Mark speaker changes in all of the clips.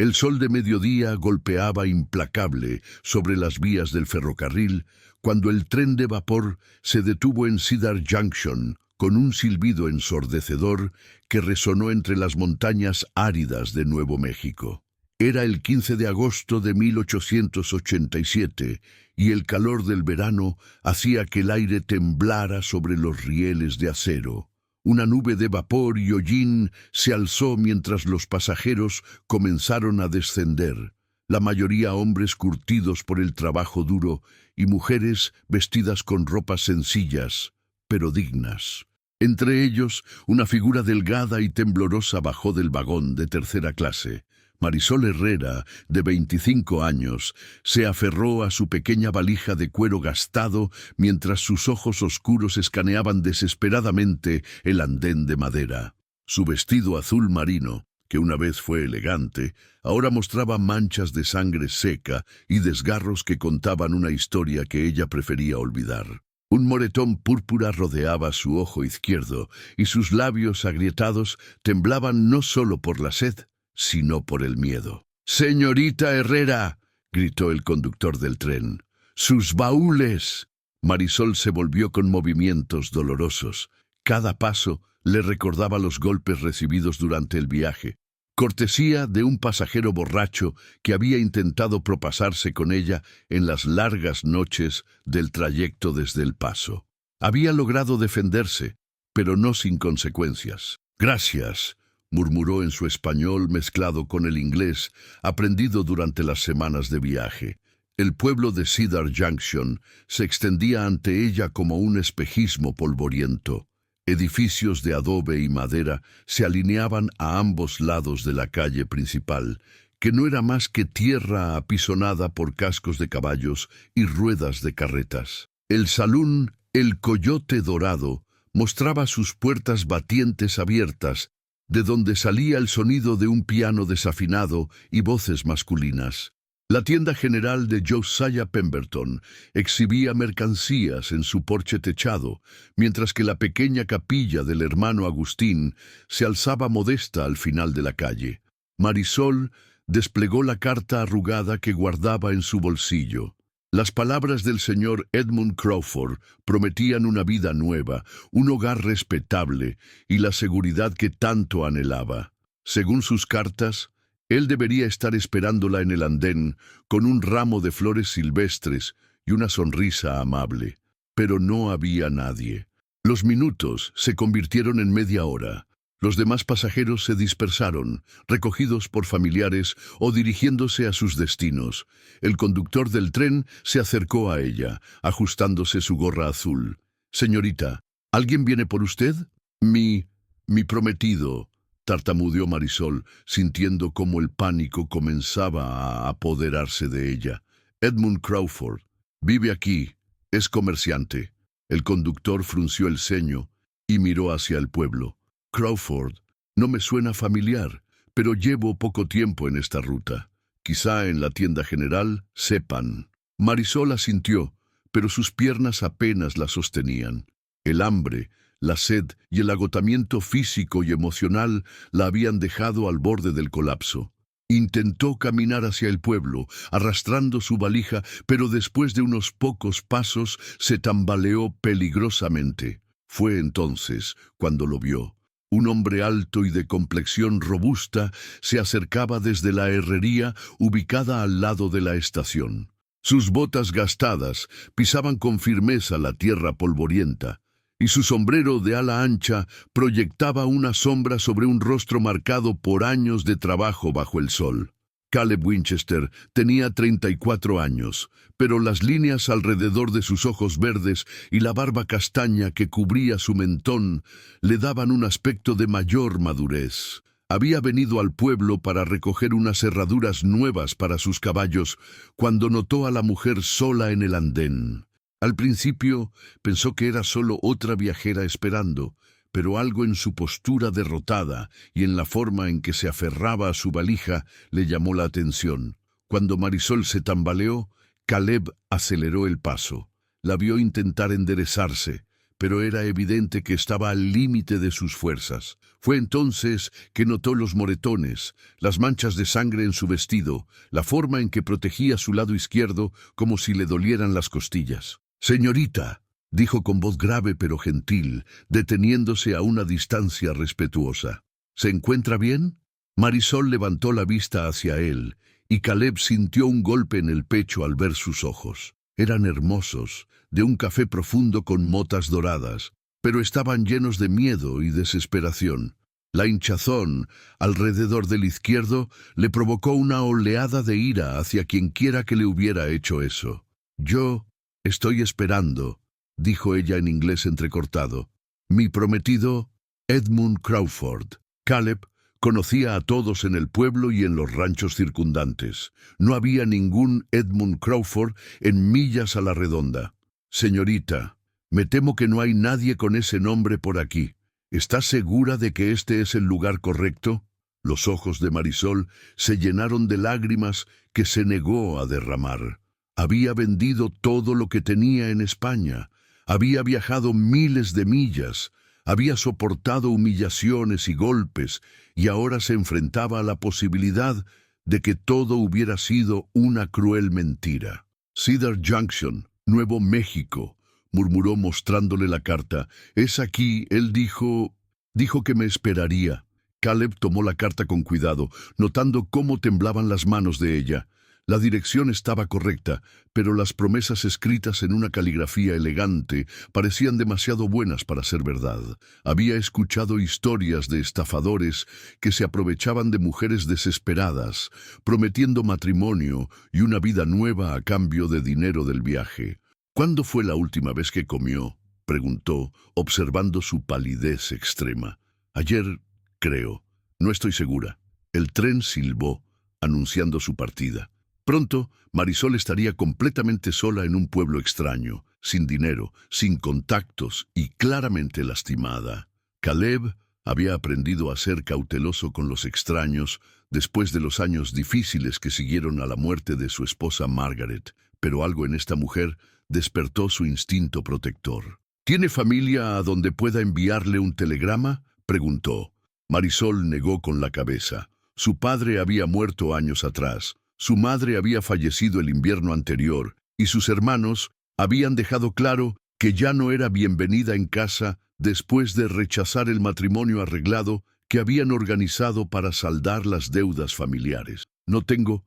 Speaker 1: El sol de mediodía golpeaba implacable sobre las vías del ferrocarril cuando el tren de vapor se detuvo en Cedar Junction con un silbido ensordecedor que resonó entre las montañas áridas de Nuevo México. Era el 15 de agosto de 1887 y el calor del verano hacía que el aire temblara sobre los rieles de acero. Una nube de vapor y hollín se alzó mientras los pasajeros comenzaron a descender, la mayoría hombres curtidos por el trabajo duro y mujeres vestidas con ropas sencillas, pero dignas. Entre ellos, una figura delgada y temblorosa bajó del vagón de tercera clase. Marisol Herrera, de 25 años, se aferró a su pequeña valija de cuero gastado mientras sus ojos oscuros escaneaban desesperadamente el andén de madera. Su vestido azul marino, que una vez fue elegante, ahora mostraba manchas de sangre seca y desgarros que contaban una historia que ella prefería olvidar. Un moretón púrpura rodeaba su ojo izquierdo y sus labios agrietados temblaban no solo por la sed, sino por el miedo. «¡Señorita Herrera!», gritó el conductor del tren. «¡Sus baúles!». Marisol se volvió con movimientos dolorosos. Cada paso le recordaba los golpes recibidos durante el viaje, cortesía de un pasajero borracho que había intentado propasarse con ella en las largas noches del trayecto desde El Paso. Había logrado defenderse, pero no sin consecuencias. «Gracias», murmuró en su español mezclado con el inglés, aprendido durante las semanas de viaje. El pueblo de Cedar Junction se extendía ante ella como un espejismo polvoriento. Edificios de adobe y madera se alineaban a ambos lados de la calle principal, que no era más que tierra apisonada por cascos de caballos y ruedas de carretas. El salón, el Coyote Dorado, mostraba sus puertas batientes abiertas, de donde salía el sonido de un piano desafinado y voces masculinas. La tienda general de Josiah Pemberton exhibía mercancías en su porche techado, mientras que la pequeña capilla del hermano Agustín se alzaba modesta al final de la calle. Marisol desplegó la carta arrugada que guardaba en su bolsillo. Las palabras del señor Edmund Crawford prometían una vida nueva, un hogar respetable y la seguridad que tanto anhelaba. Según sus cartas, él debería estar esperándola en el andén con un ramo de flores silvestres y una sonrisa amable. Pero no había nadie. Los minutos se convirtieron en media hora. Los demás pasajeros se dispersaron, recogidos por familiares o dirigiéndose a sus destinos. El conductor del tren se acercó a ella, ajustándose su gorra azul. «Señorita, ¿alguien viene por usted?» Mi prometido», tartamudeó Marisol, sintiendo cómo el pánico comenzaba a apoderarse de ella. «Edmund Crawford. Vive aquí. Es comerciante». El conductor frunció el ceño y miró hacia el pueblo. «Crawford, no me suena familiar, pero llevo poco tiempo en esta ruta. Quizá en la tienda general sepan». Marisol asintió, pero sus piernas apenas la sostenían. El hambre, la sed y el agotamiento físico y emocional la habían dejado al borde del colapso. Intentó caminar hacia el pueblo, arrastrando su valija, pero después de unos pocos pasos se tambaleó peligrosamente. Fue entonces cuando lo vio. Un hombre alto y de complexión robusta se acercaba desde la herrería ubicada al lado de la estación. Sus botas gastadas pisaban con firmeza la tierra polvorienta, y su sombrero de ala ancha proyectaba una sombra sobre un rostro marcado por años de trabajo bajo el sol. Caleb Winchester tenía 34 años, pero las líneas alrededor de sus ojos verdes y la barba castaña que cubría su mentón le daban un aspecto de mayor madurez. Había venido al pueblo para recoger unas herraduras nuevas para sus caballos cuando notó a la mujer sola en el andén. Al principio pensó que era solo otra viajera esperando, pero algo en su postura derrotada y en la forma en que se aferraba a su valija le llamó la atención. Cuando Marisol se tambaleó, Caleb aceleró el paso. La vio intentar enderezarse, pero era evidente que estaba al límite de sus fuerzas. Fue entonces que notó los moretones, las manchas de sangre en su vestido, la forma en que protegía su lado izquierdo como si le dolieran las costillas. «Señorita», dijo con voz grave pero gentil, deteniéndose a una distancia respetuosa. «¿Se encuentra bien?» Marisol levantó la vista hacia él, y Caleb sintió un golpe en el pecho al ver sus ojos. Eran hermosos, de un café profundo con motas doradas, pero estaban llenos de miedo y desesperación. La hinchazón alrededor del izquierdo le provocó una oleada de ira hacia quienquiera que le hubiera hecho eso. «Yo estoy esperando», dijo ella en inglés entrecortado. «Mi prometido, Edmund Crawford». Caleb conocía a todos en el pueblo y en los ranchos circundantes. No había ningún Edmund Crawford en millas a la redonda. «Señorita, me temo que no hay nadie con ese nombre por aquí. ¿Está segura de que este es el lugar correcto?» Los ojos de Marisol se llenaron de lágrimas que se negó a derramar. Había vendido todo lo que tenía en España. Había viajado miles de millas. Había soportado humillaciones y golpes, y ahora se enfrentaba a la posibilidad de que todo hubiera sido una cruel mentira. «Cedar Junction, Nuevo México», murmuró mostrándole la carta. «Es aquí», él dijo que me esperaría. Caleb tomó la carta con cuidado, notando cómo temblaban las manos de ella. La dirección estaba correcta, pero las promesas escritas en una caligrafía elegante parecían demasiado buenas para ser verdad. Había escuchado historias de estafadores que se aprovechaban de mujeres desesperadas, prometiendo matrimonio y una vida nueva a cambio de dinero del viaje. «¿Cuándo fue la última vez que comió?», preguntó, observando su palidez extrema. «Ayer, creo. No estoy segura». El tren silbó, anunciando su partida. Pronto, Marisol estaría completamente sola en un pueblo extraño, sin dinero, sin contactos y claramente lastimada. Caleb había aprendido a ser cauteloso con los extraños después de los años difíciles que siguieron a la muerte de su esposa Margaret, pero algo en esta mujer despertó su instinto protector. «¿Tiene familia a donde pueda enviarle un telegrama?», preguntó. Marisol negó con la cabeza. Su padre había muerto años atrás. Su madre había fallecido el invierno anterior, y sus hermanos habían dejado claro que ya no era bienvenida en casa después de rechazar el matrimonio arreglado que habían organizado para saldar las deudas familiares. No tengo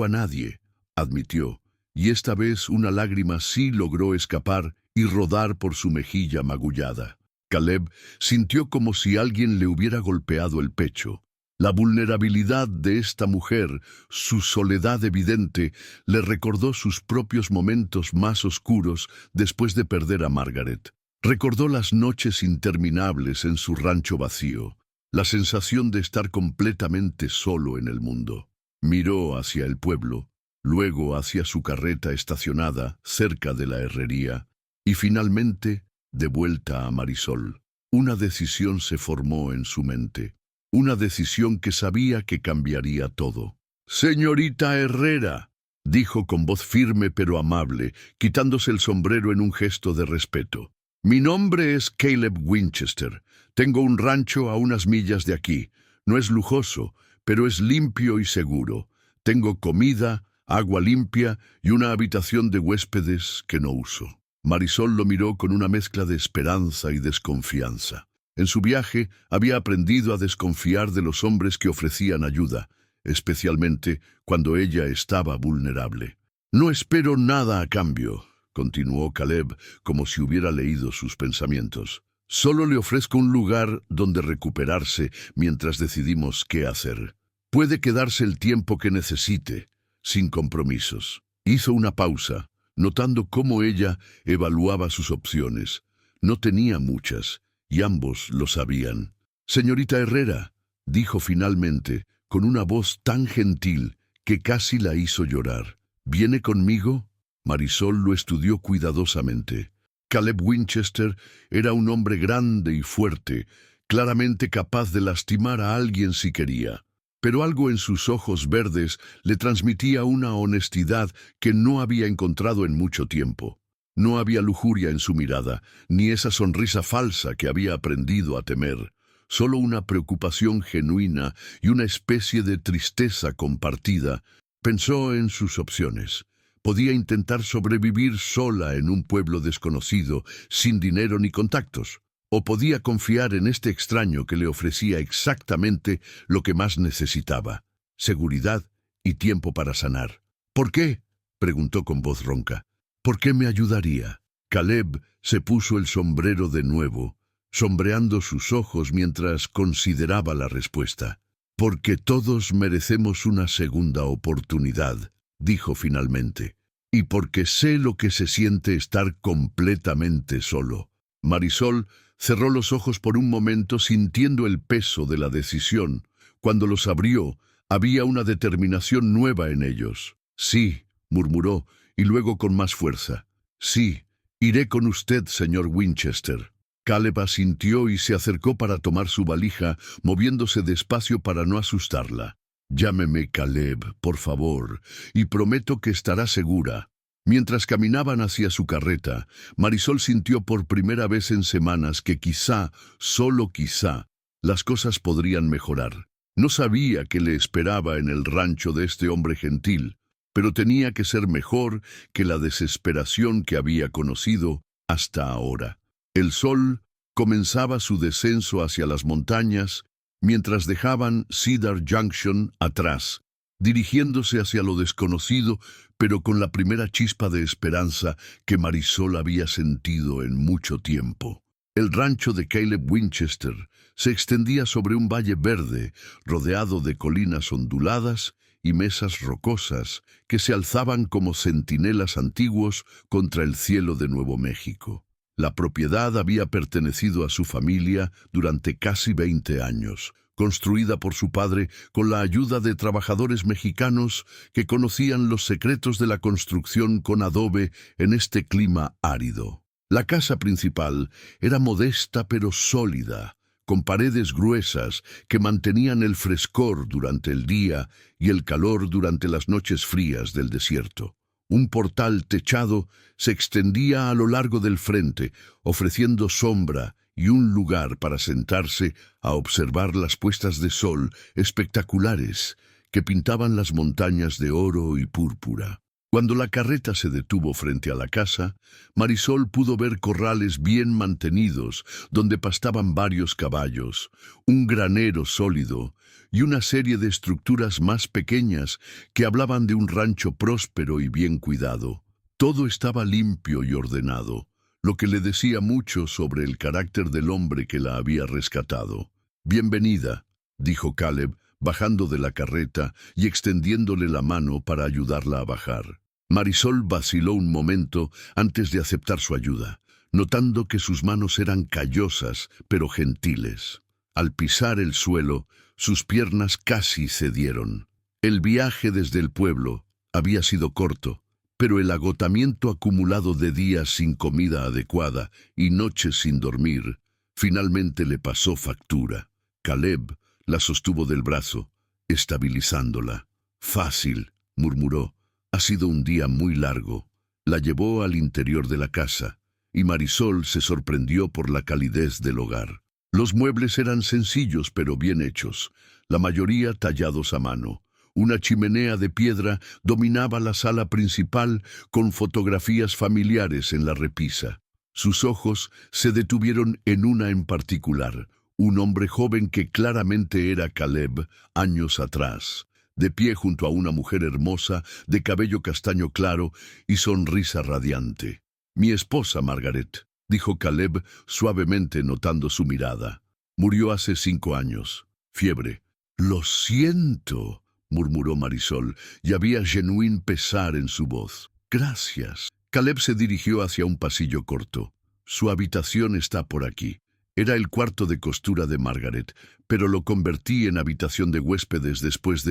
Speaker 1: a nadie», admitió, y esta vez una lágrima sí logró escapar y rodar por su mejilla magullada. Caleb sintió como si alguien le hubiera golpeado el pecho. La vulnerabilidad de esta mujer, su soledad evidente, le recordó sus propios momentos más oscuros después de perder a Margaret. Recordó las noches interminables en su rancho vacío, la sensación de estar completamente solo en el mundo. Miró hacia el pueblo, luego hacia su carreta estacionada cerca de la herrería, y finalmente de vuelta a Marisol. Una decisión se formó en su mente. Una decisión que sabía que cambiaría todo. «Señorita Herrera», dijo con voz firme pero amable, quitándose el sombrero en un gesto de respeto. «Mi nombre es Caleb Winchester. Tengo un rancho a unas millas de aquí. No es lujoso, pero es limpio y seguro. Tengo comida, agua limpia y una habitación de huéspedes que no uso». Marisol lo miró con una mezcla de esperanza y desconfianza. En su viaje había aprendido a desconfiar de los hombres que ofrecían ayuda, especialmente cuando ella estaba vulnerable. «No espero nada a cambio», continuó Caleb, como si hubiera leído sus pensamientos. «Solo le ofrezco un lugar donde recuperarse mientras decidimos qué hacer. Puede quedarse el tiempo que necesite, sin compromisos». Hizo una pausa, notando cómo ella evaluaba sus opciones. No tenía muchas, y ambos lo sabían. «Señorita Herrera», dijo finalmente, con una voz tan gentil que casi la hizo llorar. «¿Viene conmigo?». Marisol lo estudió cuidadosamente. Caleb Winchester era un hombre grande y fuerte, claramente capaz de lastimar a alguien si quería. Pero algo en sus ojos verdes le transmitía una honestidad que no había encontrado en mucho tiempo. No había lujuria en su mirada, ni esa sonrisa falsa que había aprendido a temer. Solo una preocupación genuina y una especie de tristeza compartida. Pensó en sus opciones. Podía intentar sobrevivir sola en un pueblo desconocido, sin dinero ni contactos. O podía confiar en este extraño que le ofrecía exactamente lo que más necesitaba: seguridad y tiempo para sanar. ¿Por qué?, preguntó con voz ronca. ¿Por qué me ayudaría? Caleb se puso el sombrero de nuevo, sombreando sus ojos mientras consideraba la respuesta. Porque todos merecemos una segunda oportunidad, dijo finalmente. Y porque sé lo que se siente estar completamente solo. Marisol cerró los ojos por un momento, sintiendo el peso de la decisión. Cuando los abrió, había una determinación nueva en ellos. Sí, murmuró, y luego con más fuerza. Sí, iré con usted, señor Winchester. Caleb asintió y se acercó para tomar su valija, moviéndose despacio para no asustarla. Llámeme Caleb, por favor, y prometo que estará segura. Mientras caminaban hacia su carreta, Marisol sintió por primera vez en semanas que quizá, solo quizá, las cosas podrían mejorar. No sabía qué le esperaba en el rancho de este hombre gentil, pero tenía que ser mejor que la desesperación que había conocido hasta ahora. El sol comenzaba su descenso hacia las montañas mientras dejaban Cedar Junction atrás, dirigiéndose hacia lo desconocido, pero con la primera chispa de esperanza que Marisol había sentido en mucho tiempo. El rancho de Caleb Winchester se extendía sobre un valle verde, rodeado de colinas onduladas y mesas rocosas que se alzaban como centinelas antiguos contra el cielo de Nuevo México. La propiedad había pertenecido a su familia durante casi 20 años, construida por su padre con la ayuda de trabajadores mexicanos que conocían los secretos de la construcción con adobe en este clima árido. La casa principal era modesta pero sólida, con paredes gruesas que mantenían el frescor durante el día y el calor durante las noches frías del desierto. Un portal techado se extendía a lo largo del frente, ofreciendo sombra y un lugar para sentarse a observar las puestas de sol espectaculares que pintaban las montañas de oro y púrpura. Cuando la carreta se detuvo frente a la casa, Marisol pudo ver corrales bien mantenidos donde pastaban varios caballos, un granero sólido y una serie de estructuras más pequeñas que hablaban de un rancho próspero y bien cuidado. Todo estaba limpio y ordenado, lo que le decía mucho sobre el carácter del hombre que la había rescatado. «Bienvenida», dijo Caleb, bajando de la carreta y extendiéndole la mano para ayudarla a bajar. Marisol vaciló un momento antes de aceptar su ayuda, notando que sus manos eran callosas pero gentiles. Al pisar el suelo, sus piernas casi cedieron. El viaje desde el pueblo había sido corto, pero el agotamiento acumulado de días sin comida adecuada y noches sin dormir finalmente le pasó factura. Caleb la sostuvo del brazo, estabilizándola. «Fácil», murmuró. «Ha sido un día muy largo». La llevó al interior de la casa, y Marisol se sorprendió por la calidez del hogar. Los muebles eran sencillos pero bien hechos, la mayoría tallados a mano. Una chimenea de piedra dominaba la sala principal con fotografías familiares en la repisa. Sus ojos se detuvieron en una en particular, un hombre joven que claramente era Caleb años atrás, de pie junto a una mujer hermosa, de cabello castaño claro y sonrisa radiante. «Mi esposa, Margaret», dijo Caleb suavemente notando su mirada. «Murió hace 5 años. Fiebre». «Lo siento», murmuró Marisol, y había genuino pesar en su voz. «Gracias». Caleb se dirigió hacia un pasillo corto. «Su habitación está por aquí». Era el cuarto de costura de Margaret, pero lo convertí en habitación de huéspedes después.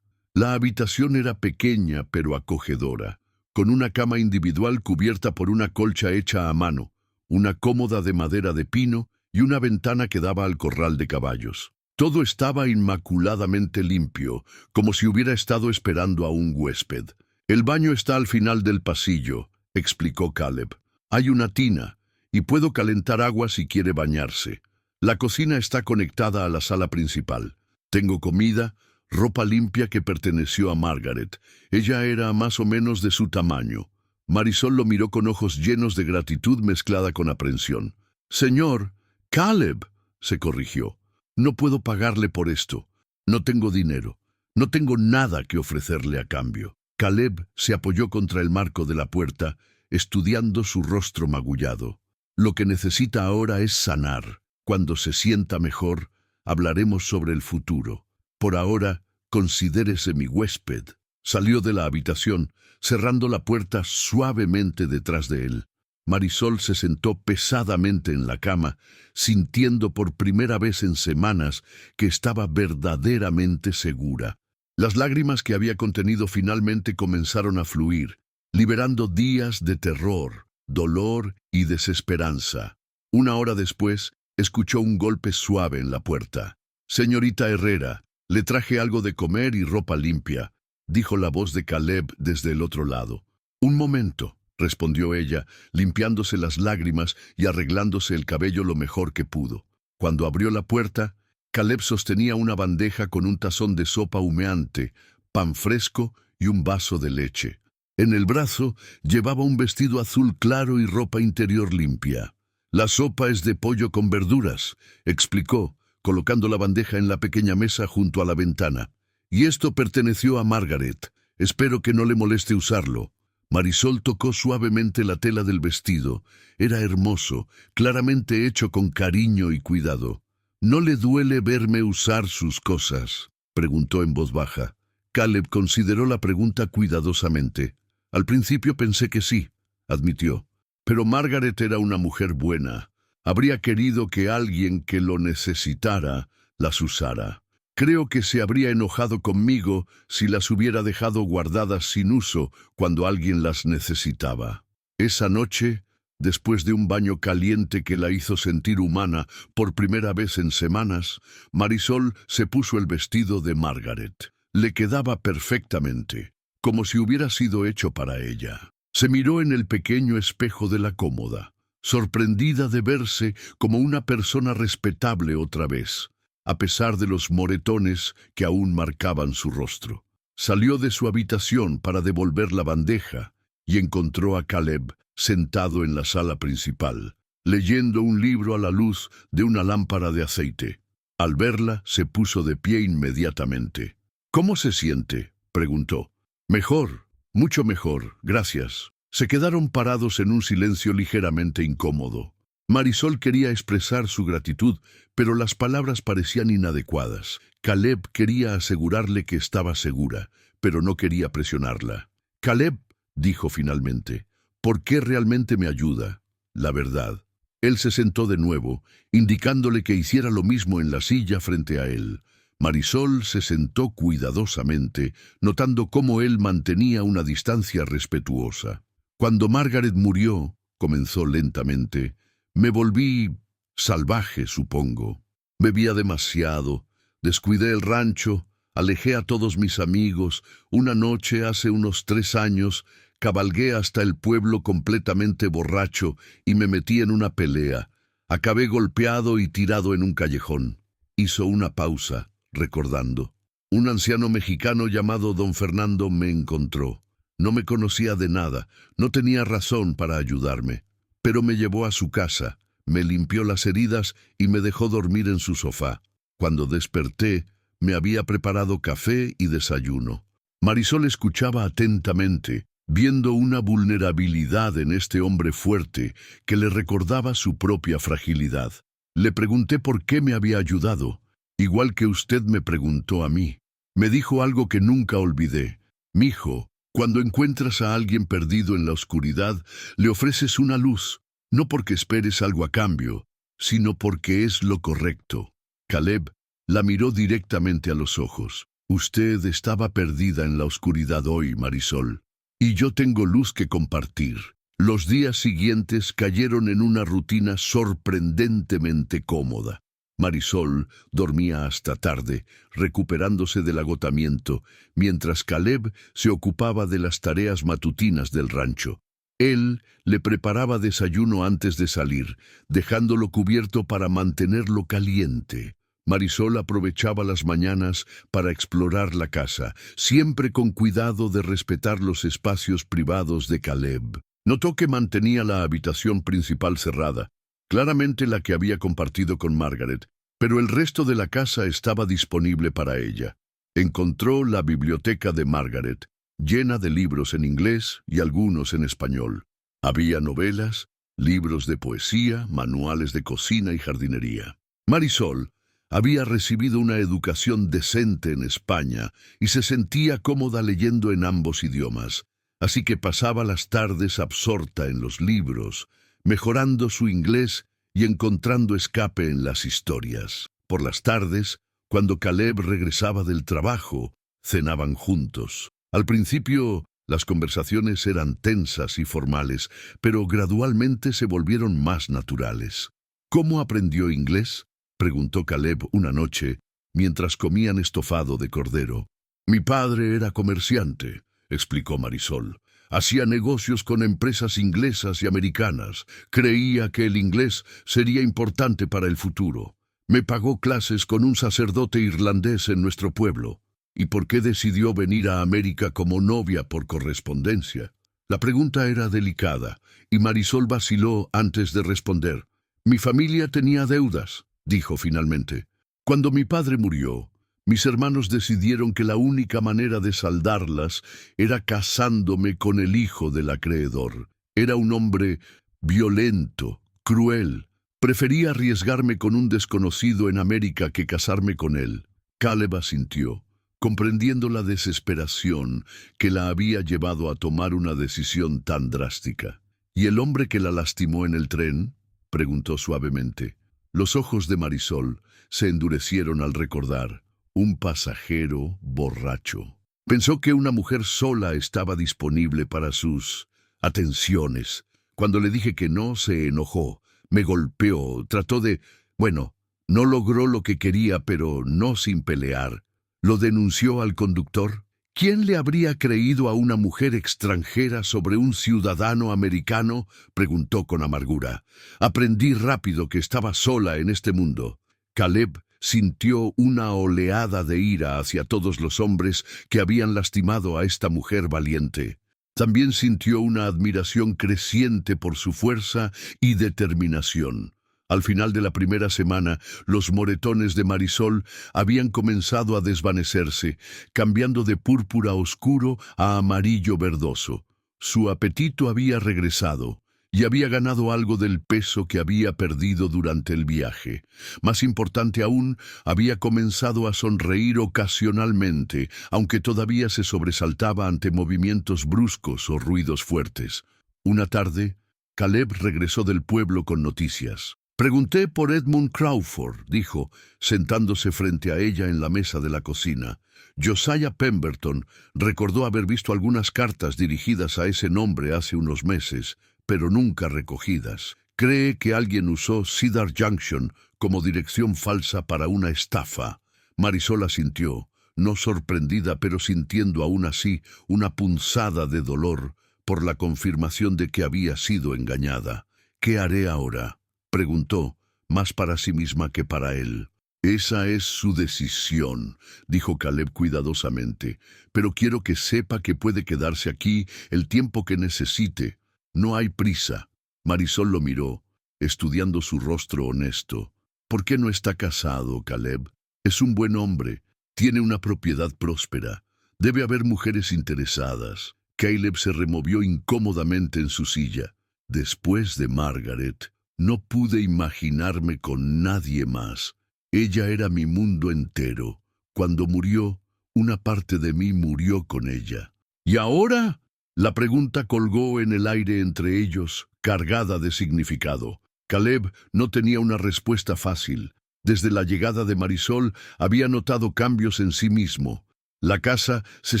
Speaker 1: La habitación era pequeña pero acogedora, con una cama individual cubierta por una colcha hecha a mano, una cómoda de madera de pino y una ventana que daba al corral de caballos. Todo estaba inmaculadamente limpio, como si hubiera estado esperando a un huésped. El baño está al final del pasillo, explicó Caleb. Hay una tina, y puedo calentar agua si quiere bañarse. La cocina está conectada a la sala principal. Tengo comida, ropa limpia que perteneció a Margaret. Ella era más o menos de su tamaño. Marisol lo miró con ojos llenos de gratitud mezclada con aprensión. Señor, Caleb, se corrigió. No puedo pagarle por esto. No tengo dinero. No tengo nada que ofrecerle a cambio. Caleb se apoyó contra el marco de la puerta, estudiando su rostro magullado. Lo que necesita ahora es sanar. Cuando se sienta mejor, hablaremos sobre el futuro. Por ahora, considérese mi huésped. Salió de la habitación, cerrando la puerta suavemente detrás de él. Marisol se sentó pesadamente en la cama, sintiendo por primera vez en semanas que estaba verdaderamente segura. Las lágrimas que había contenido finalmente comenzaron a fluir, liberando días de terror, dolor y desesperanza. Una hora después, escuchó un golpe suave en la puerta. «Señorita Herrera, le traje algo de comer y ropa limpia», dijo la voz de Caleb desde el otro lado. «Un momento», respondió ella, limpiándose las lágrimas y arreglándose el cabello lo mejor que pudo. Cuando abrió la puerta, Caleb sostenía una bandeja con un tazón de sopa humeante, pan fresco y un vaso de leche. En el brazo llevaba un vestido azul claro y ropa interior limpia. «La sopa es de pollo con verduras», explicó, colocando la bandeja en la pequeña mesa junto a la ventana. «Y esto perteneció a Margaret. Espero que no le moleste usarlo». Marisol tocó suavemente la tela del vestido. Era hermoso, claramente hecho con cariño y cuidado. «¿No le duele verme usar sus cosas?», preguntó en voz baja. Caleb consideró la pregunta cuidadosamente. «Al principio pensé que sí», admitió. «Pero Margaret era una mujer buena. Habría querido que alguien que lo necesitara las usara. Creo que se habría enojado conmigo si las hubiera dejado guardadas sin uso cuando alguien las necesitaba». Esa noche, después de un baño caliente que la hizo sentir humana por primera vez en semanas, Marisol se puso el vestido de Margaret. Le quedaba perfectamente, como si hubiera sido hecho para ella. Se miró en el pequeño espejo de la cómoda, sorprendida de verse como una persona respetable otra vez, a pesar de los moretones que aún marcaban su rostro. Salió de su habitación para devolver la bandeja y encontró a Caleb sentado en la sala principal, leyendo un libro a la luz de una lámpara de aceite. Al verla, se puso de pie inmediatamente. «¿Cómo se siente?», preguntó. «Mejor, mucho mejor, gracias». Se quedaron parados en un silencio ligeramente incómodo. Marisol quería expresar su gratitud, pero las palabras parecían inadecuadas. Caleb quería asegurarle que estaba segura, pero no quería presionarla. «Caleb», dijo finalmente, «¿por qué realmente me ayuda? La verdad». Él se sentó de nuevo, indicándole que hiciera lo mismo en la silla frente a él. Marisol se sentó cuidadosamente, notando cómo él mantenía una distancia respetuosa. «Cuando Margaret murió», comenzó lentamente, «me volví salvaje, supongo. Bebía demasiado, descuidé el rancho, alejé a todos mis amigos. Una noche, hace unos 3 años, cabalgué hasta el pueblo completamente borracho y me metí en una pelea. Acabé golpeado y tirado en un callejón». Hizo una pausa, recordando. «Un anciano mexicano llamado don Fernando me encontró. No me conocía de nada, no tenía razón para ayudarme, pero me llevó a su casa, me limpió las heridas y me dejó dormir en su sofá. Cuando desperté, me había preparado café y desayuno». Marisol escuchaba atentamente, viendo una vulnerabilidad en este hombre fuerte que le recordaba su propia fragilidad. «Le pregunté por qué me había ayudado, igual que usted me preguntó a mí. Me dijo algo que nunca olvidé. Mijo, cuando encuentras a alguien perdido en la oscuridad, le ofreces una luz, no porque esperes algo a cambio, sino porque es lo correcto». Caleb la miró directamente a los ojos. «Usted estaba perdida en la oscuridad hoy, Marisol, y yo tengo luz que compartir». Los días siguientes cayeron en una rutina sorprendentemente cómoda. Marisol dormía hasta tarde, recuperándose del agotamiento, mientras Caleb se ocupaba de las tareas matutinas del rancho. Él le preparaba desayuno antes de salir, dejándolo cubierto para mantenerlo caliente. Marisol aprovechaba las mañanas para explorar la casa, siempre con cuidado de respetar los espacios privados de Caleb. Notó que mantenía la habitación principal cerrada, claramente la que había compartido con Margaret, pero el resto de la casa estaba disponible para ella. Encontró la biblioteca de Margaret, llena de libros en inglés y algunos en español. Había novelas, libros de poesía, manuales de cocina y jardinería. Marisol había recibido una educación decente en España y se sentía cómoda leyendo en ambos idiomas, así que pasaba las tardes absorta en los libros, mejorando su inglés y encontrando escape en las historias. Por las tardes, cuando Caleb regresaba del trabajo, cenaban juntos. Al principio, las conversaciones eran tensas y formales, pero gradualmente se volvieron más naturales. ¿Cómo aprendió inglés?, preguntó Caleb una noche, mientras comían estofado de cordero. Mi padre era comerciante, explicó Marisol. Hacía negocios con empresas inglesas y americanas. Creía que el inglés sería importante para el futuro. Me pagó clases con un sacerdote irlandés en nuestro pueblo. ¿Y por qué decidió venir a América como novia por correspondencia? La pregunta era delicada, y Marisol vaciló antes de responder. Mi familia tenía deudas, dijo finalmente. Cuando mi padre murió, mis hermanos decidieron que la única manera de saldarlas era casándome con el hijo del acreedor. Era un hombre violento, cruel. Prefería arriesgarme con un desconocido en América que casarme con él. Caleb asintió, comprendiendo la desesperación que la había llevado a tomar una decisión tan drástica. ¿Y el hombre que la lastimó en el tren?, preguntó suavemente. Los ojos de Marisol se endurecieron al recordar. Un pasajero borracho. Pensó que una mujer sola estaba disponible para sus atenciones. Cuando le dije que no, se enojó, me golpeó, trató de... Bueno, no logró lo que quería, pero no sin pelear. ¿Lo denunció al conductor? ¿Quién le habría creído a una mujer extranjera sobre un ciudadano americano?, preguntó con amargura. Aprendí rápido que estaba sola en este mundo. Caleb sintió una oleada de ira hacia todos los hombres que habían lastimado a esta mujer valiente. También sintió una admiración creciente por su fuerza y determinación. Al final de la primera semana, los moretones de Marisol habían comenzado a desvanecerse, cambiando de púrpura oscuro a amarillo verdoso. Su apetito había regresado y había ganado algo del peso que había perdido durante el viaje. Más importante aún, había comenzado a sonreír ocasionalmente, aunque todavía se sobresaltaba ante movimientos bruscos o ruidos fuertes. Una tarde, Caleb regresó del pueblo con noticias. Pregunté por Edmund Crawford, dijo, sentándose frente a ella en la mesa de la cocina. Josiah Pemberton recordó haber visto algunas cartas dirigidas a ese nombre hace unos meses, pero nunca recogidas. Cree que alguien usó Cedar Junction como dirección falsa para una estafa. Marisol asintió, no sorprendida, pero sintiendo aún así una punzada de dolor por la confirmación de que había sido engañada. ¿Qué haré ahora?, preguntó, más para sí misma que para él. Esa es su decisión, dijo Caleb cuidadosamente, pero quiero que sepa que puede quedarse aquí el tiempo que necesite. No hay prisa. Marisol lo miró, estudiando su rostro honesto. ¿Por qué no está casado, Caleb? Es un buen hombre, tiene una propiedad próspera. Debe haber mujeres interesadas. Caleb se removió incómodamente en su silla. Después de Margaret, no pude imaginarme con nadie más. Ella era mi mundo entero. Cuando murió, una parte de mí murió con ella. ¿Y ahora? La pregunta colgó en el aire entre ellos, cargada de significado. Caleb no tenía una respuesta fácil. Desde la llegada de Marisol había notado cambios en sí mismo. La casa se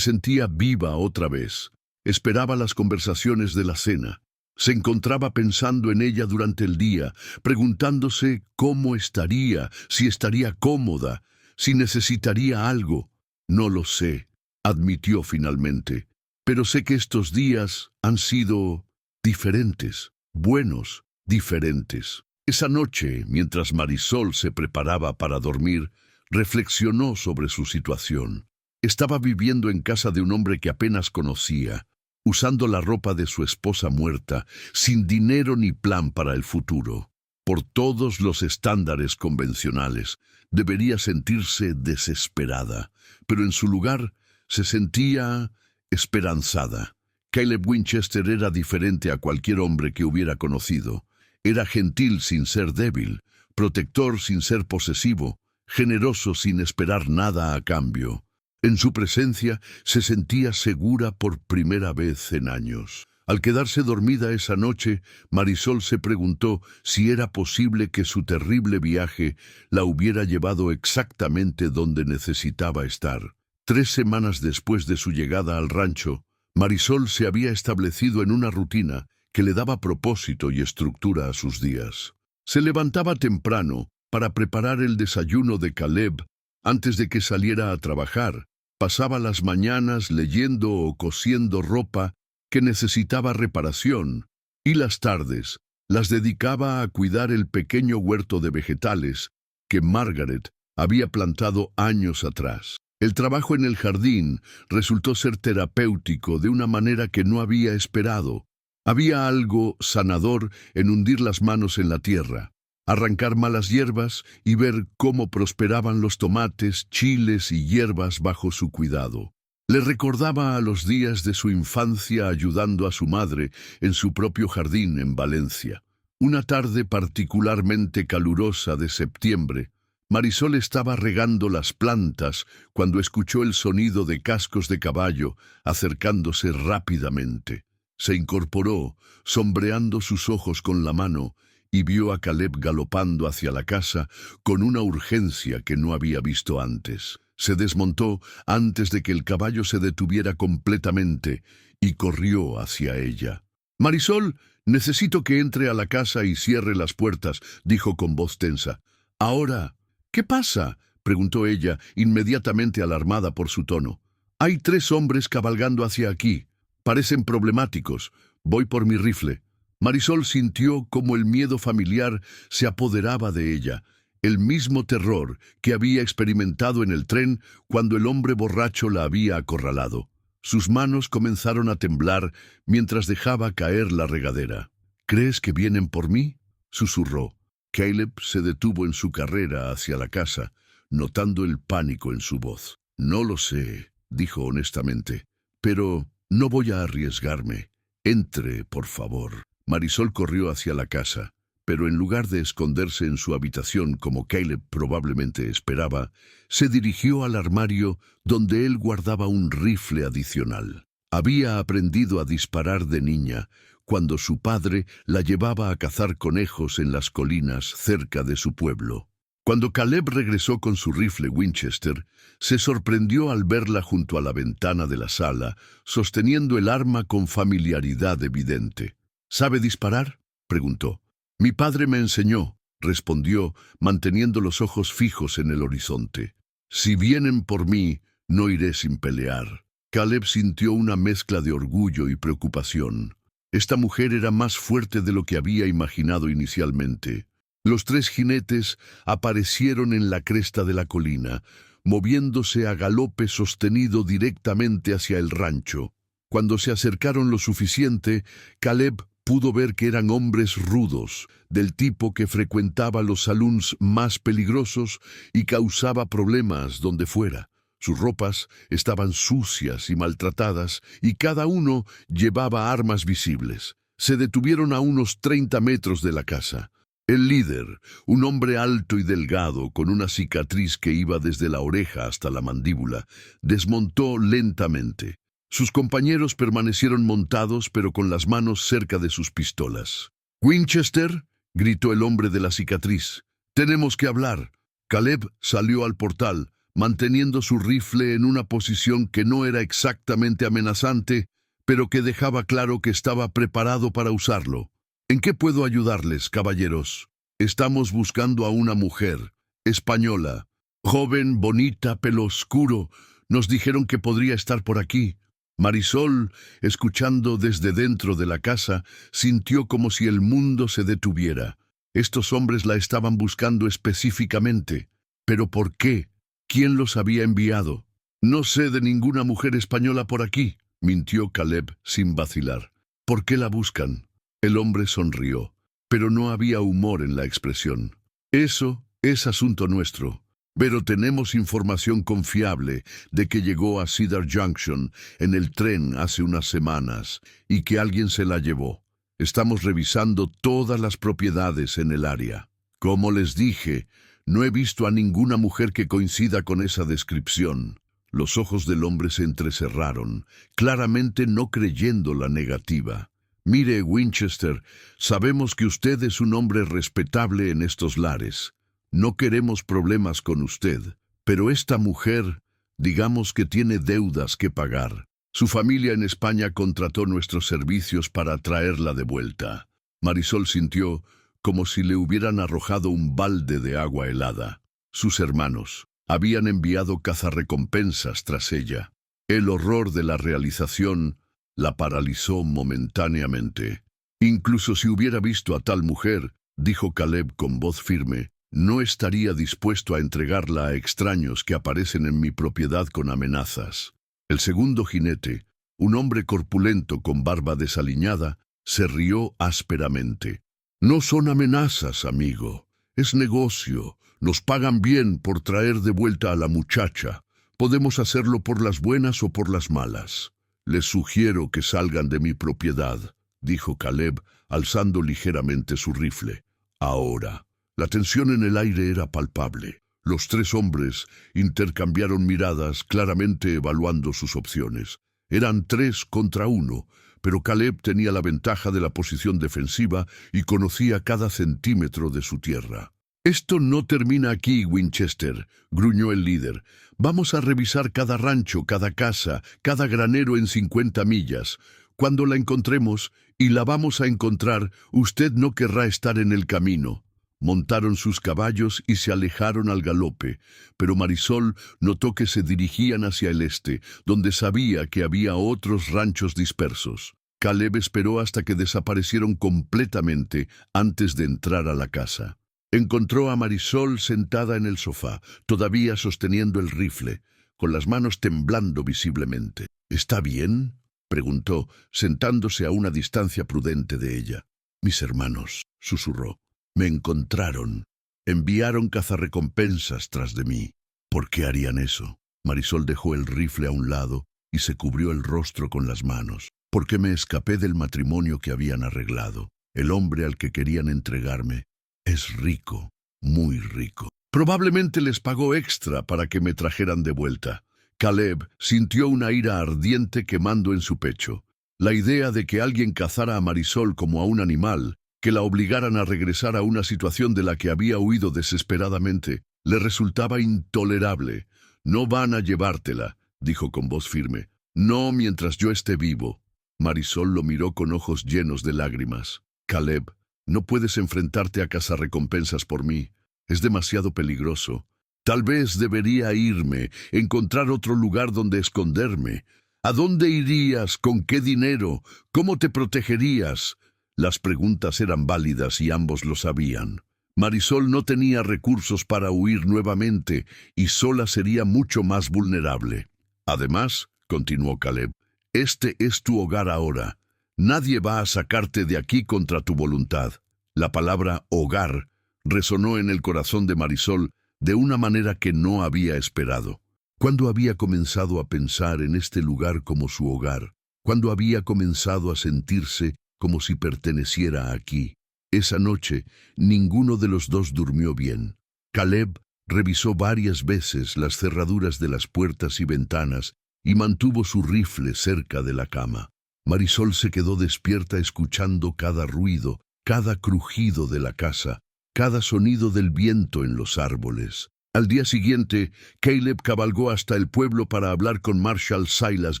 Speaker 1: sentía viva otra vez. Esperaba las conversaciones de la cena. Se encontraba pensando en ella durante el día, preguntándose cómo estaría, si estaría cómoda, si necesitaría algo. No lo sé, admitió finalmente, pero sé que estos días han sido diferentes, buenos, diferentes. Esa noche, mientras Marisol se preparaba para dormir, reflexionó sobre su situación. Estaba viviendo en casa de un hombre que apenas conocía, usando la ropa de su esposa muerta, sin dinero ni plan para el futuro. Por todos los estándares convencionales, debería sentirse desesperada, pero en su lugar se sentía esperanzada. Caleb Winchester era diferente a cualquier hombre que hubiera conocido. Era gentil sin ser débil, protector sin ser posesivo, generoso sin esperar nada a cambio. En su presencia se sentía segura por primera vez en años. Al quedarse dormida esa noche, Marisol se preguntó si era posible que su terrible viaje la hubiera llevado exactamente donde necesitaba estar. 3 semanas después de su llegada al rancho, Marisol se había establecido en una rutina que le daba propósito y estructura a sus días. Se levantaba temprano para preparar el desayuno de Caleb antes de que saliera a trabajar. Pasaba las mañanas leyendo o cosiendo ropa que necesitaba reparación, y las tardes las dedicaba a cuidar el pequeño huerto de vegetales que Margaret había plantado años atrás. El trabajo en el jardín resultó ser terapéutico de una manera que no había esperado. Había algo sanador en hundir las manos en la tierra, arrancar malas hierbas y ver cómo prosperaban los tomates, chiles y hierbas bajo su cuidado. Le recordaba a los días de su infancia ayudando a su madre en su propio jardín en Valencia. Una tarde particularmente calurosa de septiembre, Marisol estaba regando las plantas cuando escuchó el sonido de cascos de caballo acercándose rápidamente. Se incorporó, sombreando sus ojos con la mano, y vio a Caleb galopando hacia la casa con una urgencia que no había visto antes. Se desmontó antes de que el caballo se detuviera completamente y corrió hacia ella. «Marisol, necesito que entre a la casa y cierre las puertas», dijo con voz tensa. «Ahora». «¿Qué pasa?», preguntó ella, inmediatamente alarmada por su tono. «Hay 3 hombres cabalgando hacia aquí. Parecen problemáticos. Voy por mi rifle». Marisol sintió como el miedo familiar se apoderaba de ella, el mismo terror que había experimentado en el tren cuando el hombre borracho la había acorralado. Sus manos comenzaron a temblar mientras dejaba caer la regadera. «¿Crees que vienen por mí?», susurró. Caleb se detuvo en su carrera hacia la casa, notando el pánico en su voz. «No lo sé», dijo honestamente, «pero no voy a arriesgarme. Entre, por favor». Marisol corrió hacia la casa, pero en lugar de esconderse en su habitación como Caleb probablemente esperaba, se dirigió al armario donde él guardaba un rifle adicional. Había aprendido a disparar de niña cuando su padre la llevaba a cazar conejos en las colinas cerca de su pueblo. Cuando Caleb regresó con su rifle Winchester, se sorprendió al verla junto a la ventana de la sala, sosteniendo el arma con familiaridad evidente. «¿Sabe disparar?», preguntó. «Mi padre me enseñó», respondió, manteniendo los ojos fijos en el horizonte. «Si vienen por mí, no iré sin pelear». Caleb sintió una mezcla de orgullo y preocupación. Esta mujer era más fuerte de lo que había imaginado inicialmente. Los 3 jinetes aparecieron en la cresta de la colina, moviéndose a galope sostenido directamente hacia el rancho. Cuando se acercaron lo suficiente, Caleb pudo ver que eran hombres rudos, del tipo que frecuentaba los saloons más peligrosos y causaba problemas donde fuera. Sus ropas estaban sucias y maltratadas, y cada uno llevaba armas visibles. Se detuvieron a unos 30 metros de la casa. El líder, un hombre alto y delgado, con una cicatriz que iba desde la oreja hasta la mandíbula, desmontó lentamente. Sus compañeros permanecieron montados, pero con las manos cerca de sus pistolas. «Winchester», gritó el hombre de la cicatriz, «tenemos que hablar». Caleb salió al portal, manteniendo su rifle en una posición que no era exactamente amenazante, pero que dejaba claro que estaba preparado para usarlo. ¿En qué puedo ayudarles, caballeros? Estamos buscando a una mujer, española, joven, bonita, pelo oscuro. Nos dijeron que podría estar por aquí. Marisol, escuchando desde dentro de la casa, sintió como si el mundo se detuviera. Estos hombres la estaban buscando específicamente. ¿Pero por qué? ¿Quién los había enviado? No sé de ninguna mujer española por aquí, mintió Caleb sin vacilar. ¿Por qué la buscan? El hombre sonrió, pero no había humor en la expresión. Eso es asunto nuestro. Pero tenemos información confiable de que llegó a Cedar Junction en el tren hace unas semanas y que alguien se la llevó. Estamos revisando todas las propiedades en el área. Como les dije, no he visto a ninguna mujer que coincida con esa descripción. Los ojos del hombre se entrecerraron, claramente no creyendo la negativa. Mire, Winchester, sabemos que usted es un hombre respetable en estos lares. No queremos problemas con usted, pero esta mujer, digamos que tiene deudas que pagar. Su familia en España contrató nuestros servicios para traerla de vuelta. Marisol sintió como si le hubieran arrojado un balde de agua helada. Sus hermanos habían enviado cazarrecompensas tras ella. El horror de la realización la paralizó momentáneamente. Incluso si hubiera visto a tal mujer, dijo Caleb con voz firme, no estaría dispuesto a entregarla a extraños que aparecen en mi propiedad con amenazas. El segundo jinete, un hombre corpulento con barba desaliñada, se rió ásperamente. No son amenazas, amigo. Es negocio. Nos pagan bien por traer de vuelta a la muchacha. Podemos hacerlo por las buenas o por las malas. Les sugiero que salgan de mi propiedad, dijo Caleb, alzando ligeramente su rifle. Ahora. La tensión en el aire era palpable. Los tres hombres intercambiaron miradas, claramente evaluando sus opciones. Eran 3 contra 1, pero Caleb tenía la ventaja de la posición defensiva y conocía cada centímetro de su tierra. Esto no termina aquí, Winchester, gruñó el líder. Vamos a revisar cada rancho, cada casa, cada granero en 50 millas. Cuando la encontremos, y la vamos a encontrar, usted no querrá estar en el camino. Montaron sus caballos y se alejaron al galope, pero Marisol notó que se dirigían hacia el este, donde sabía que había otros ranchos dispersos. Caleb esperó hasta que desaparecieron completamente antes de entrar a la casa. Encontró a Marisol sentada en el sofá, todavía sosteniendo el rifle, con las manos temblando visiblemente. ¿Está bien?, preguntó, sentándose a una distancia prudente de ella. Mis hermanos, susurró. Me encontraron. Enviaron cazarrecompensas tras de mí. ¿Por qué harían eso? Marisol dejó el rifle a un lado y se cubrió el rostro con las manos. Porque me escapé del matrimonio que habían arreglado. El hombre al que querían entregarme es rico, muy rico. Probablemente les pagó extra para que me trajeran de vuelta. Caleb sintió una ira ardiente quemando en su pecho. La idea de que alguien cazara a Marisol como a un animal, que la obligaran a regresar a una situación de la que había huido desesperadamente, le resultaba intolerable. No van a llevártela, dijo con voz firme. No mientras yo esté vivo. Marisol lo miró con ojos llenos de lágrimas. Caleb, no puedes enfrentarte a cazarrecompensas por mí. Es demasiado peligroso. Tal vez debería irme, encontrar otro lugar donde esconderme. ¿A dónde irías? ¿Con qué dinero? ¿Cómo te protegerías? Las preguntas eran válidas y ambos lo sabían. Marisol no tenía recursos para huir nuevamente y sola sería mucho más vulnerable. Además, continuó Caleb, este es tu hogar ahora. Nadie va a sacarte de aquí contra tu voluntad. La palabra hogar resonó en el corazón de Marisol de una manera que no había esperado. ¿Cuándo había comenzado a pensar en este lugar como su hogar? ¿Cuándo había comenzado a sentirse como si perteneciera aquí? Esa noche, ninguno de los dos durmió bien. Caleb revisó varias veces las cerraduras de las puertas y ventanas y mantuvo su rifle cerca de la cama. Marisol se quedó despierta escuchando cada ruido, cada crujido de la casa, cada sonido del viento en los árboles. Al día siguiente, Caleb cabalgó hasta el pueblo para hablar con Marshal Silas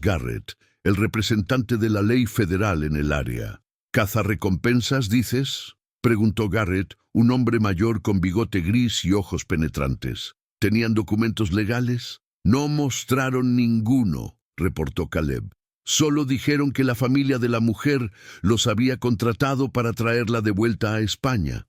Speaker 1: Garrett, el representante de la ley federal en el área. ¿Cazarrecompensas, dices?, preguntó Garrett, un hombre mayor con bigote gris y ojos penetrantes. ¿Tenían documentos legales? No mostraron ninguno, reportó Caleb. Solo dijeron que la familia de la mujer los había contratado para traerla de vuelta a España.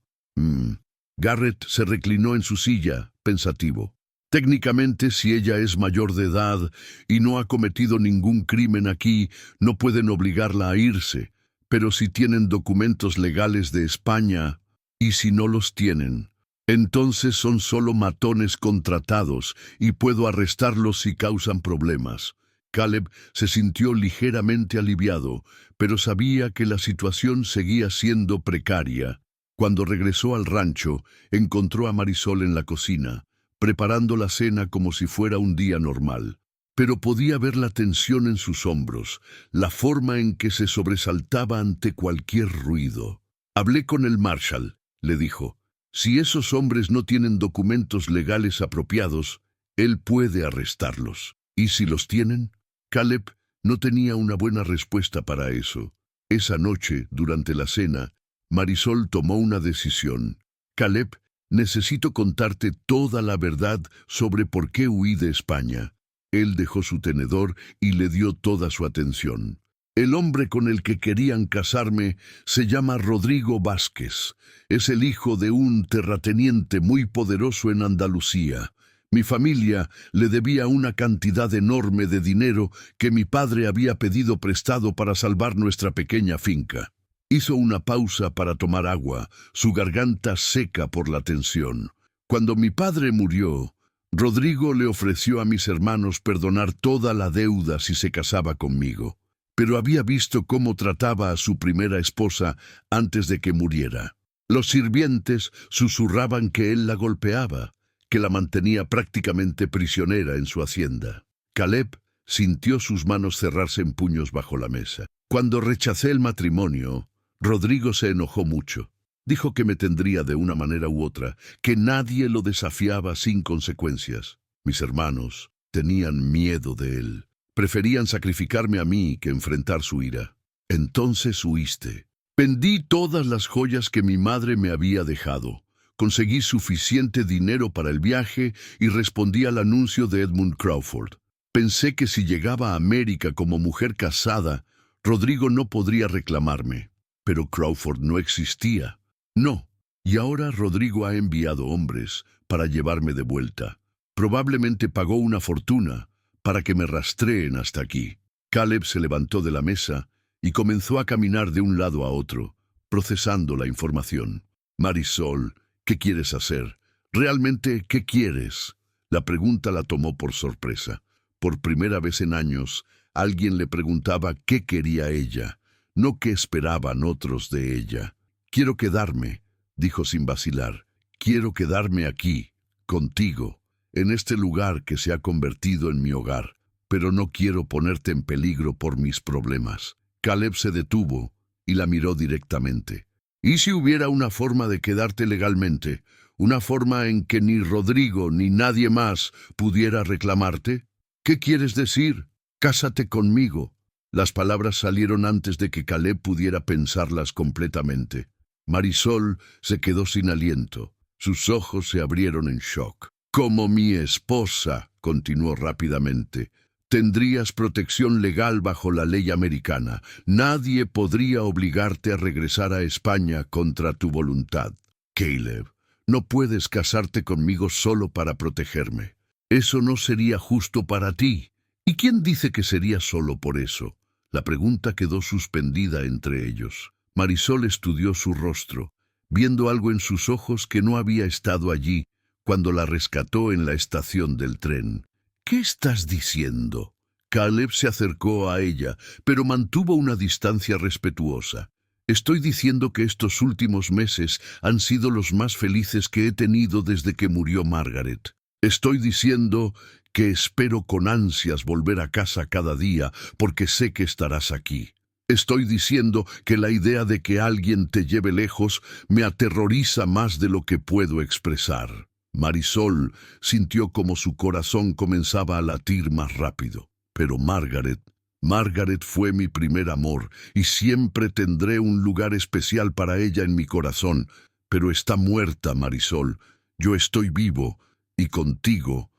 Speaker 1: Garrett se reclinó en su silla, pensativo. Técnicamente, si ella es mayor de edad y no ha cometido ningún crimen aquí, no pueden obligarla a irse. Pero si tienen documentos legales de España, y si no los tienen, entonces son solo matones contratados y puedo arrestarlos si causan problemas. Caleb se sintió ligeramente aliviado, pero sabía que la situación seguía siendo precaria. Cuando regresó al rancho, encontró a Marisol en la cocina, preparando la cena como si fuera un día normal. Pero podía ver la tensión en sus hombros, la forma en que se sobresaltaba ante cualquier ruido. «Hablé con el Marshal», le dijo. «Si esos hombres no tienen documentos legales apropiados, él puede arrestarlos. ¿Y si los tienen?» Caleb no tenía una buena respuesta para eso. Esa noche, durante la cena, Marisol tomó una decisión. «Caleb, necesito contarte toda la verdad sobre por qué huí de España». Él dejó su tenedor y le dio toda su atención. «El hombre con el que querían casarme se llama Rodrigo Vázquez. Es el hijo de un terrateniente muy poderoso en Andalucía. Mi familia le debía una cantidad enorme de dinero que mi padre había pedido prestado para salvar nuestra pequeña finca». Hizo una pausa para tomar agua, su garganta seca por la tensión. «Cuando mi padre murió, Rodrigo le ofreció a mis hermanos perdonar toda la deuda si se casaba conmigo, pero había visto cómo trataba a su primera esposa antes de que muriera. Los sirvientes susurraban que él la golpeaba, que la mantenía prácticamente prisionera en su hacienda». Caleb sintió sus manos cerrarse en puños bajo la mesa. «Cuando rechacé el matrimonio, Rodrigo se enojó mucho. Dijo que me tendría de una manera u otra, que nadie lo desafiaba sin consecuencias. Mis hermanos tenían miedo de él. Preferían sacrificarme a mí que enfrentar su ira. Entonces huiste. Vendí todas las joyas que mi madre me había dejado. Conseguí suficiente dinero para el viaje y respondí al anuncio de Edmund Crawford. Pensé que si llegaba a América como mujer casada, Rodrigo no podría reclamarme. Pero Crawford no existía. No, y ahora Rodrigo ha enviado hombres para llevarme de vuelta. Probablemente pagó una fortuna para que me rastreen hasta aquí». Caleb se levantó de la mesa y comenzó a caminar de un lado a otro, procesando la información. «Marisol, ¿qué quieres hacer? ¿Realmente qué quieres?». La pregunta la tomó por sorpresa. Por primera vez en años, alguien le preguntaba qué quería ella, no qué esperaban otros de ella. «Quiero quedarme», dijo sin vacilar. «Quiero quedarme aquí, contigo, en este lugar que se ha convertido en mi hogar, pero no quiero ponerte en peligro por mis problemas». Caleb se detuvo y la miró directamente. «¿Y si hubiera una forma de quedarte legalmente? ¿Una forma en que ni Rodrigo ni nadie más pudiera reclamarte? ¿Qué quieres decir? Cásate conmigo». Las palabras salieron antes de que Caleb pudiera pensarlas completamente. Marisol se quedó sin aliento. Sus ojos se abrieron en shock. «Como mi esposa», continuó rápidamente, «tendrías protección legal bajo la ley americana. Nadie podría obligarte a regresar a España contra tu voluntad. Caleb, no puedes casarte conmigo solo para protegerme. Eso no sería justo para ti. ¿Y quién dice que sería solo por eso?». La pregunta quedó suspendida entre ellos. Marisol estudió su rostro, viendo algo en sus ojos que no había estado allí cuando la rescató en la estación del tren. «¿Qué estás diciendo?». Caleb se acercó a ella, pero mantuvo una distancia respetuosa. «Estoy diciendo que estos últimos meses han sido los más felices que he tenido desde que murió Margaret. Estoy diciendo que espero con ansias volver a casa cada día porque sé que estarás aquí. Estoy diciendo que la idea de que alguien te lleve lejos me aterroriza más de lo que puedo expresar». Marisol sintió como su corazón comenzaba a latir más rápido. Pero Margaret Margaret fue mi primer amor y siempre tendré un lugar especial para ella en mi corazón. Pero está muerta, Marisol. Yo estoy vivo y contigo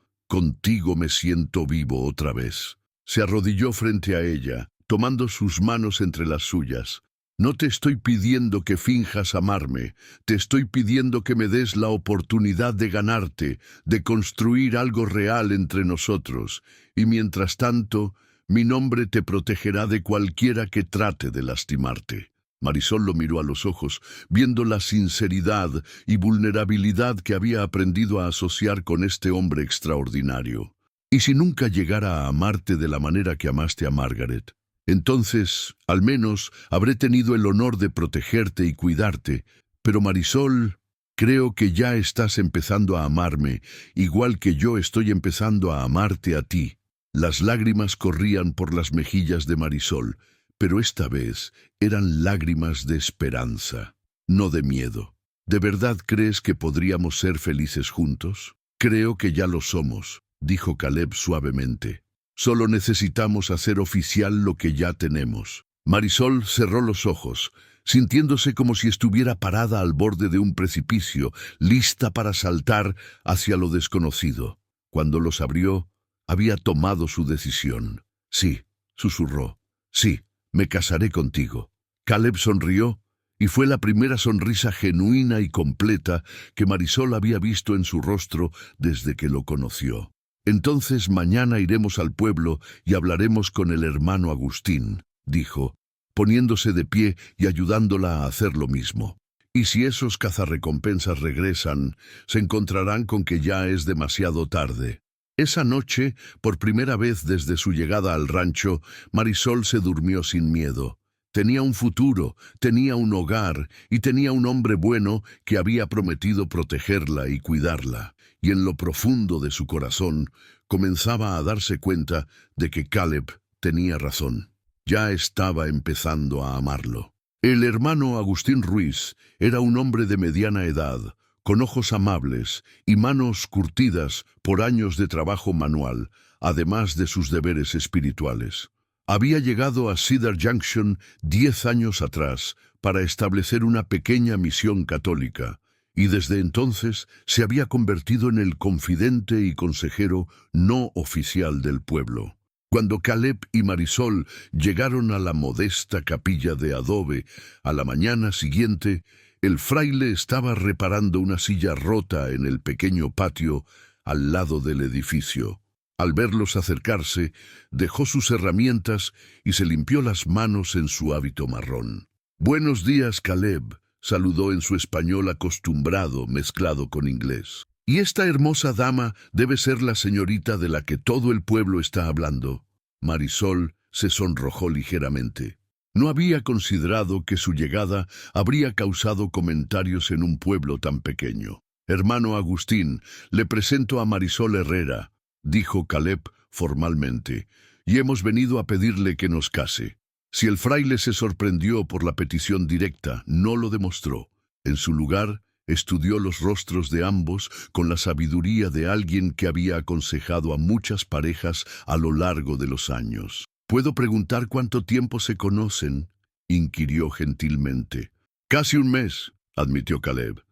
Speaker 1: me siento vivo otra vez. Se arrodilló frente a ella, tomando sus manos entre las suyas. No te estoy pidiendo que finjas amarme, te estoy pidiendo que me des la oportunidad de ganarte, de construir algo real entre nosotros, y mientras tanto, mi nombre te protegerá de cualquiera que trate de lastimarte. Marisol lo miró a los ojos, viendo la sinceridad y vulnerabilidad que había aprendido a asociar con este hombre extraordinario. ¿Y si nunca llegara a amarte de la manera que amaste a Margaret? Entonces, al menos, habré tenido el honor de protegerte y cuidarte. Pero Marisol, creo que ya estás empezando a amarme, igual que yo estoy empezando a amarte a ti. Las lágrimas corrían por las mejillas de Marisol, pero esta vez eran lágrimas de esperanza, no de miedo. ¿De verdad crees que podríamos ser felices juntos? Creo que ya lo somos, dijo Caleb suavemente. Solo necesitamos hacer oficial lo que ya tenemos. Marisol cerró los ojos, sintiéndose como si estuviera parada al borde de un precipicio, lista para saltar hacia lo desconocido. Cuando los abrió, había tomado su decisión. Sí, susurró. Sí, me casaré contigo. Caleb sonrió, y fue la primera sonrisa genuina y completa que Marisol había visto en su rostro desde que lo conoció. Entonces mañana iremos al pueblo y hablaremos con el hermano Agustín, dijo, poniéndose de pie y ayudándola a hacer lo mismo. Y si esos cazarrecompensas regresan, se encontrarán con que ya es demasiado tarde. Esa noche, por primera vez desde su llegada al rancho, Marisol se durmió sin miedo. Tenía un futuro, tenía un hogar y tenía un hombre bueno que había prometido protegerla y cuidarla. Y en lo profundo de su corazón comenzaba a darse cuenta de que Caleb tenía razón. Ya estaba empezando a amarlo. El hermano Agustín Ruiz era un hombre de mediana edad, con ojos amables y manos curtidas por años de trabajo manual, además de sus deberes espirituales. Había llegado a Cedar Junction 10 años atrás para establecer una pequeña misión católica, y desde entonces se había convertido en el confidente y consejero no oficial del pueblo. Cuando Caleb y Marisol llegaron a la modesta capilla de adobe a la mañana siguiente, el fraile estaba reparando una silla rota en el pequeño patio al lado del edificio. Al verlos acercarse, dejó sus herramientas y se limpió las manos en su hábito marrón. «Buenos días, Caleb», saludó en su español acostumbrado mezclado con inglés. «Y esta hermosa dama debe ser la señorita de la que todo el pueblo está hablando». Marisol se sonrojó ligeramente. No había considerado que su llegada habría causado comentarios en un pueblo tan pequeño. «Hermano Agustín, le presento a Marisol Herrera», dijo Caleb formalmente, «y hemos venido a pedirle que nos case». Si el fraile se sorprendió por la petición directa, no lo demostró. En su lugar, estudió los rostros de ambos con la sabiduría de alguien que había aconsejado a muchas parejas a lo largo de los años. «¿Puedo preguntar cuánto tiempo se conocen?», inquirió gentilmente. «Casi un mes», admitió Caleb.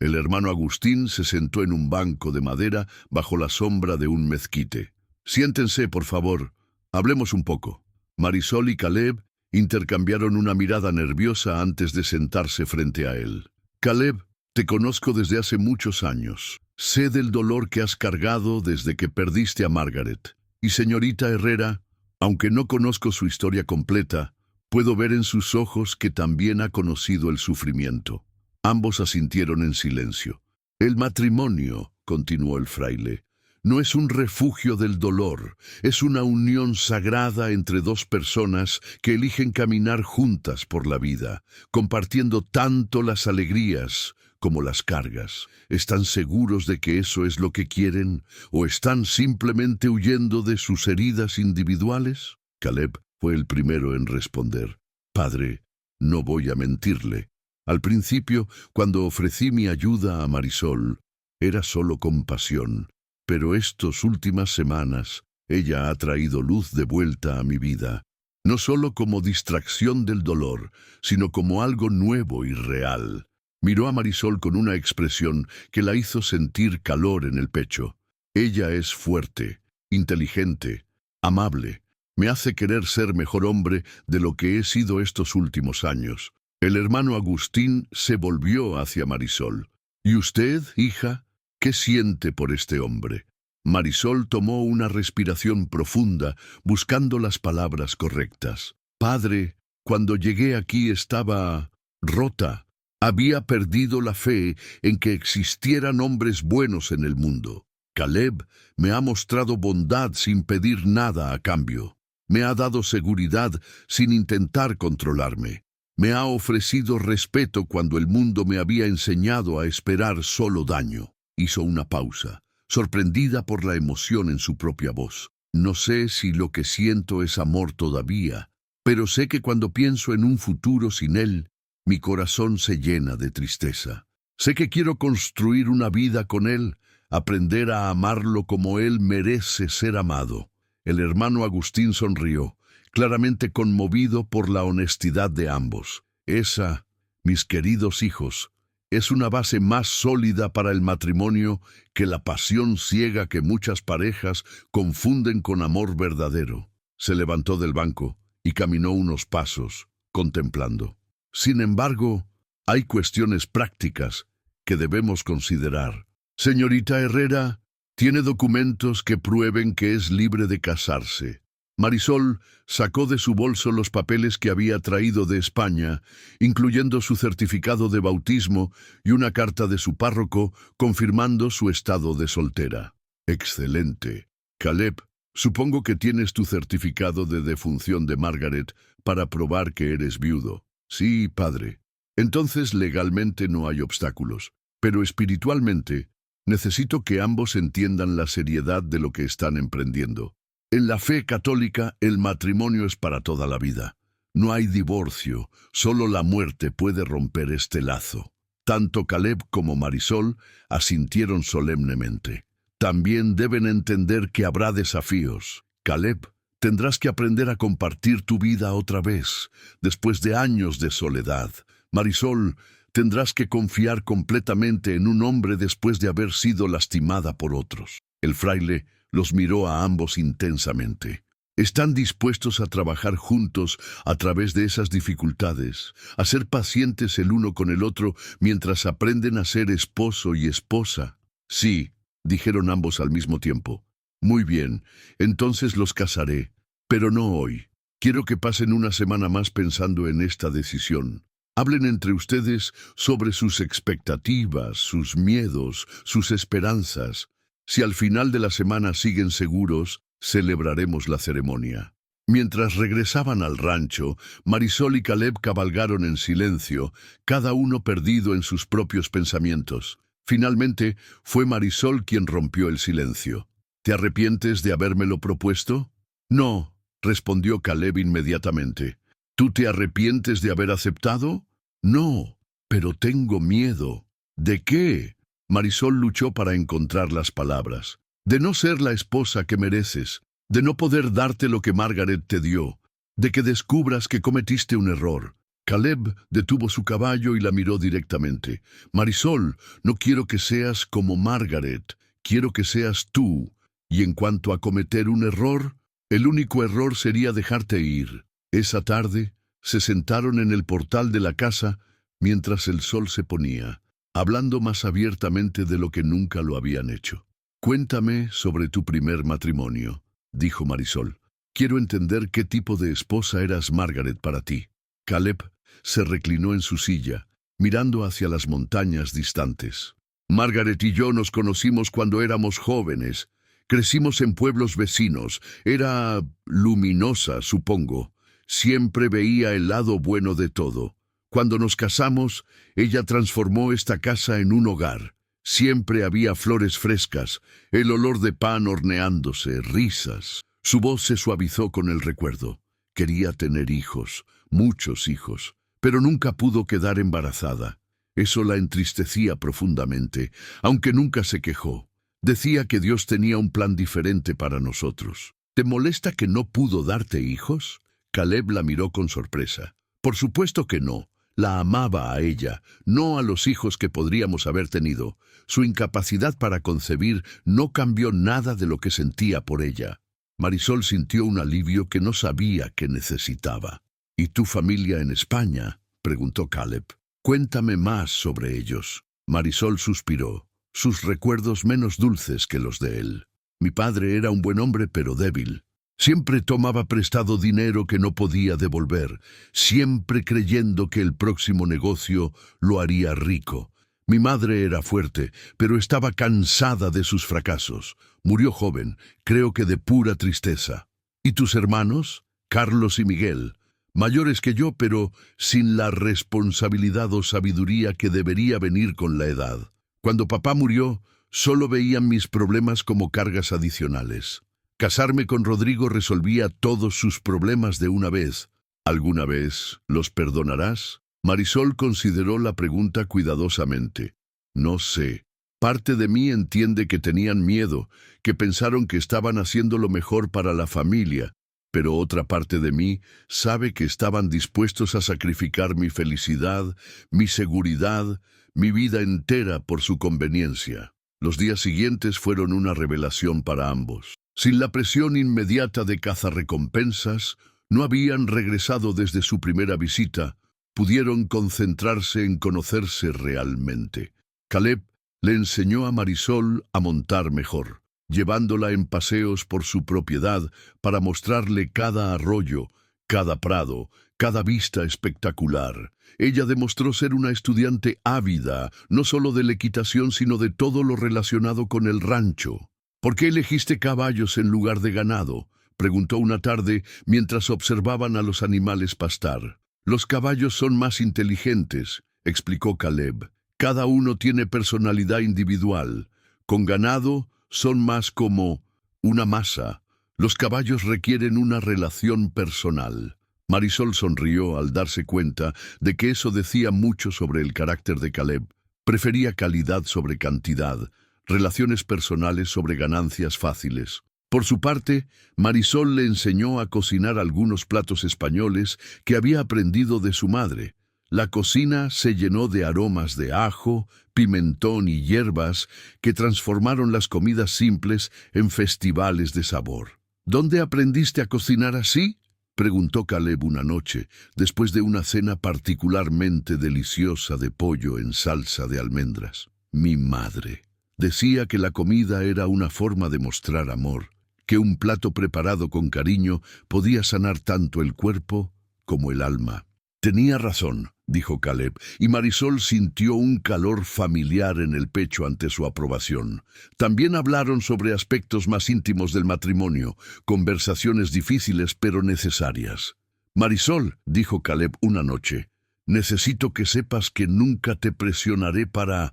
Speaker 1: El hermano Agustín se sentó en un banco de madera bajo la sombra de un mezquite. «Siéntense, por favor. Hablemos un poco». Marisol y Caleb intercambiaron una mirada nerviosa antes de sentarse frente a él. «Caleb, te conozco desde hace muchos años. Sé del dolor que has cargado desde que perdiste a Margaret. Y señorita Herrera, aunque no conozco su historia completa, puedo ver en sus ojos que también ha conocido el sufrimiento». Ambos asintieron en silencio. «El matrimonio», continuó el fraile, «no es un refugio del dolor, es una unión sagrada entre dos personas que eligen caminar juntas por la vida, compartiendo tanto las alegrías como las cargas. ¿Están seguros de que eso es lo que quieren o están simplemente huyendo de sus heridas individuales?» Caleb fue el primero en responder. «Padre, no voy a mentirle. Al principio, cuando ofrecí mi ayuda a Marisol, era solo compasión, pero estas últimas semanas Ella ha traído luz de vuelta a mi vida, no solo como distracción del dolor, sino como algo nuevo y real. Miró a Marisol con una expresión que la hizo sentir calor en el pecho. Ella es fuerte, inteligente, amable. Me hace querer ser mejor hombre de lo que he sido estos últimos años. El hermano Agustín se volvió hacia Marisol. ¿Y usted, hija, qué siente por este hombre? Marisol tomó una respiración profunda, buscando las palabras correctas. Padre, cuando llegué aquí estaba rota. Había perdido la fe en que existieran hombres buenos en el mundo. Caleb me ha mostrado bondad sin pedir nada a cambio. Me ha dado seguridad sin intentar controlarme. Me ha ofrecido respeto cuando el mundo me había enseñado a esperar solo daño. Hizo una pausa, sorprendida por la emoción en su propia voz. No sé si lo que siento es amor todavía, pero sé que cuando pienso en un futuro sin él, mi corazón se llena de tristeza. Sé que quiero construir una vida con él, aprender a amarlo como él merece ser amado. El hermano Agustín sonrió, claramente conmovido por la honestidad de ambos. Esa, mis queridos hijos, es una base más sólida para el matrimonio que la pasión ciega que muchas parejas confunden con amor verdadero. Se levantó del banco y caminó unos pasos, contemplando. Sin embargo, hay cuestiones prácticas que debemos considerar. Señorita Herrera, tiene documentos que prueben que es libre de casarse. Marisol sacó de su bolso los papeles que había traído de España, incluyendo su certificado de bautismo y una carta de su párroco confirmando su estado de soltera. Excelente. Caleb, supongo que tienes tu certificado de defunción de Margaret para probar que eres viudo. Sí, padre. Entonces legalmente no hay obstáculos, pero espiritualmente necesito que ambos entiendan la seriedad de lo que están emprendiendo. En la fe católica, el matrimonio es para toda la vida. No hay divorcio, solo la muerte puede romper este lazo. Tanto Caleb como Marisol asintieron solemnemente. También deben entender que habrá desafíos. Caleb, tendrás que aprender a compartir tu vida otra vez, después de años de soledad. Marisol, tendrás que confiar completamente en un hombre después de haber sido lastimada por otros. El fraile los miró a ambos intensamente. ¿Están dispuestos a trabajar juntos a través de esas dificultades, a ser pacientes el uno con el otro mientras aprenden a ser esposo y esposa? Sí, dijeron ambos al mismo tiempo. Muy bien, entonces los casaré, pero no hoy. Quiero que pasen una semana más pensando en esta decisión. Hablen entre ustedes sobre sus expectativas, sus miedos, sus esperanzas. Si al final de la semana siguen seguros, celebraremos la ceremonia. Mientras regresaban al rancho, Marisol y Caleb cabalgaron en silencio, cada uno perdido en sus propios pensamientos. Finalmente, fue Marisol quien rompió el silencio. ¿Te arrepientes de habérmelo propuesto? No, respondió Caleb inmediatamente. ¿Tú te arrepientes de haber aceptado? No, pero tengo miedo. ¿De qué? Marisol luchó para encontrar las palabras. De no ser la esposa que mereces, de no poder darte lo que Margaret te dio, de que descubras que cometiste un error. Caleb detuvo su caballo y la miró directamente. Marisol, no quiero que seas como Margaret, quiero que seas tú. Y en cuanto a cometer un error, el único error sería dejarte ir. Esa tarde, se sentaron en el portal de la casa mientras el sol se ponía, hablando más abiertamente de lo que nunca lo habían hecho. Cuéntame sobre tu primer matrimonio, dijo Marisol. Quiero entender qué tipo de esposa eras Margaret para ti. Caleb se reclinó en su silla, mirando hacia las montañas distantes. Margaret y yo nos conocimos cuando éramos jóvenes. Crecimos en pueblos vecinos. Era luminosa, supongo. Siempre veía el lado bueno de todo. Cuando nos casamos, ella transformó esta casa en un hogar. Siempre había flores frescas, el olor de pan horneándose, risas. Su voz se suavizó con el recuerdo. Quería tener hijos, muchos hijos, pero nunca pudo quedar embarazada. Eso la entristecía profundamente, aunque nunca se quejó. Decía que Dios tenía un plan diferente para nosotros. ¿Te molesta que no pudo darte hijos? Caleb la miró con sorpresa. Por supuesto que no. La amaba a ella, no a los hijos que podríamos haber tenido. Su incapacidad para concebir no cambió nada de lo que sentía por ella. Marisol sintió un alivio que no sabía que necesitaba. ¿Y tu familia en España?, preguntó Caleb. Cuéntame más sobre ellos. Marisol suspiró, sus recuerdos menos dulces que los de él. Mi padre era un buen hombre pero débil. Siempre tomaba prestado dinero que no podía devolver, siempre creyendo que el próximo negocio lo haría rico. Mi madre era fuerte, pero estaba cansada de sus fracasos. Murió joven, creo que de pura tristeza. ¿Y tus hermanos? Carlos y Miguel. Mayores que yo, pero sin la responsabilidad o sabiduría que debería venir con la edad. Cuando papá murió, solo veían mis problemas como cargas adicionales. Casarme con Rodrigo resolvía todos sus problemas de una vez. ¿Alguna vez los perdonarás? Marisol consideró la pregunta cuidadosamente. No sé. Parte de mí entiende que tenían miedo, que pensaron que estaban haciendo lo mejor para la familia, pero otra parte de mí sabe que estaban dispuestos a sacrificar mi felicidad, mi seguridad, mi vida entera por su conveniencia. Los días siguientes fueron una revelación para ambos. Sin la presión inmediata de cazarrecompensas, no habían regresado desde su primera visita, pudieron concentrarse en conocerse realmente. Caleb le enseñó a Marisol a montar mejor, llevándola en paseos por su propiedad para mostrarle cada arroyo, cada prado, cada vista espectacular. Ella demostró ser una estudiante ávida, no solo de la equitación, sino de todo lo relacionado con el rancho. ¿Por qué elegiste caballos en lugar de ganado?, preguntó una tarde mientras observaban a los animales pastar. Los caballos son más inteligentes, explicó Caleb. Cada uno tiene personalidad individual. Con ganado son más como una masa. Los caballos requieren una relación personal. Marisol sonrió al darse cuenta de que eso decía mucho sobre el carácter de Caleb. Prefería calidad sobre cantidad, relaciones personales sobre ganancias fáciles. Por su parte, Marisol le enseñó a cocinar algunos platos españoles que había aprendido de su madre. La cocina se llenó de aromas de ajo, pimentón y hierbas que transformaron las comidas simples en festivales de sabor. ¿Dónde aprendiste a cocinar así?, preguntó Caleb una noche, después de una cena particularmente deliciosa de pollo en salsa de almendras. Mi madre. Decía que la comida era una forma de mostrar amor, que un plato preparado con cariño podía sanar tanto el cuerpo como el alma. Tenía razón, dijo Caleb, y Marisol sintió un calor familiar en el pecho ante su aprobación. También hablaron sobre aspectos más íntimos del matrimonio, conversaciones difíciles pero necesarias. Marisol, dijo Caleb una noche, necesito que sepas que nunca te presionaré para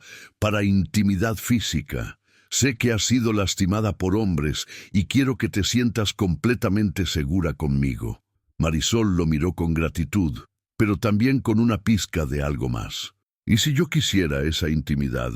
Speaker 1: intimidad física. Sé que has sido lastimada por hombres y quiero que te sientas completamente segura conmigo. Marisol lo miró con gratitud, pero también con una pizca de algo más. ¿Y si yo quisiera esa intimidad?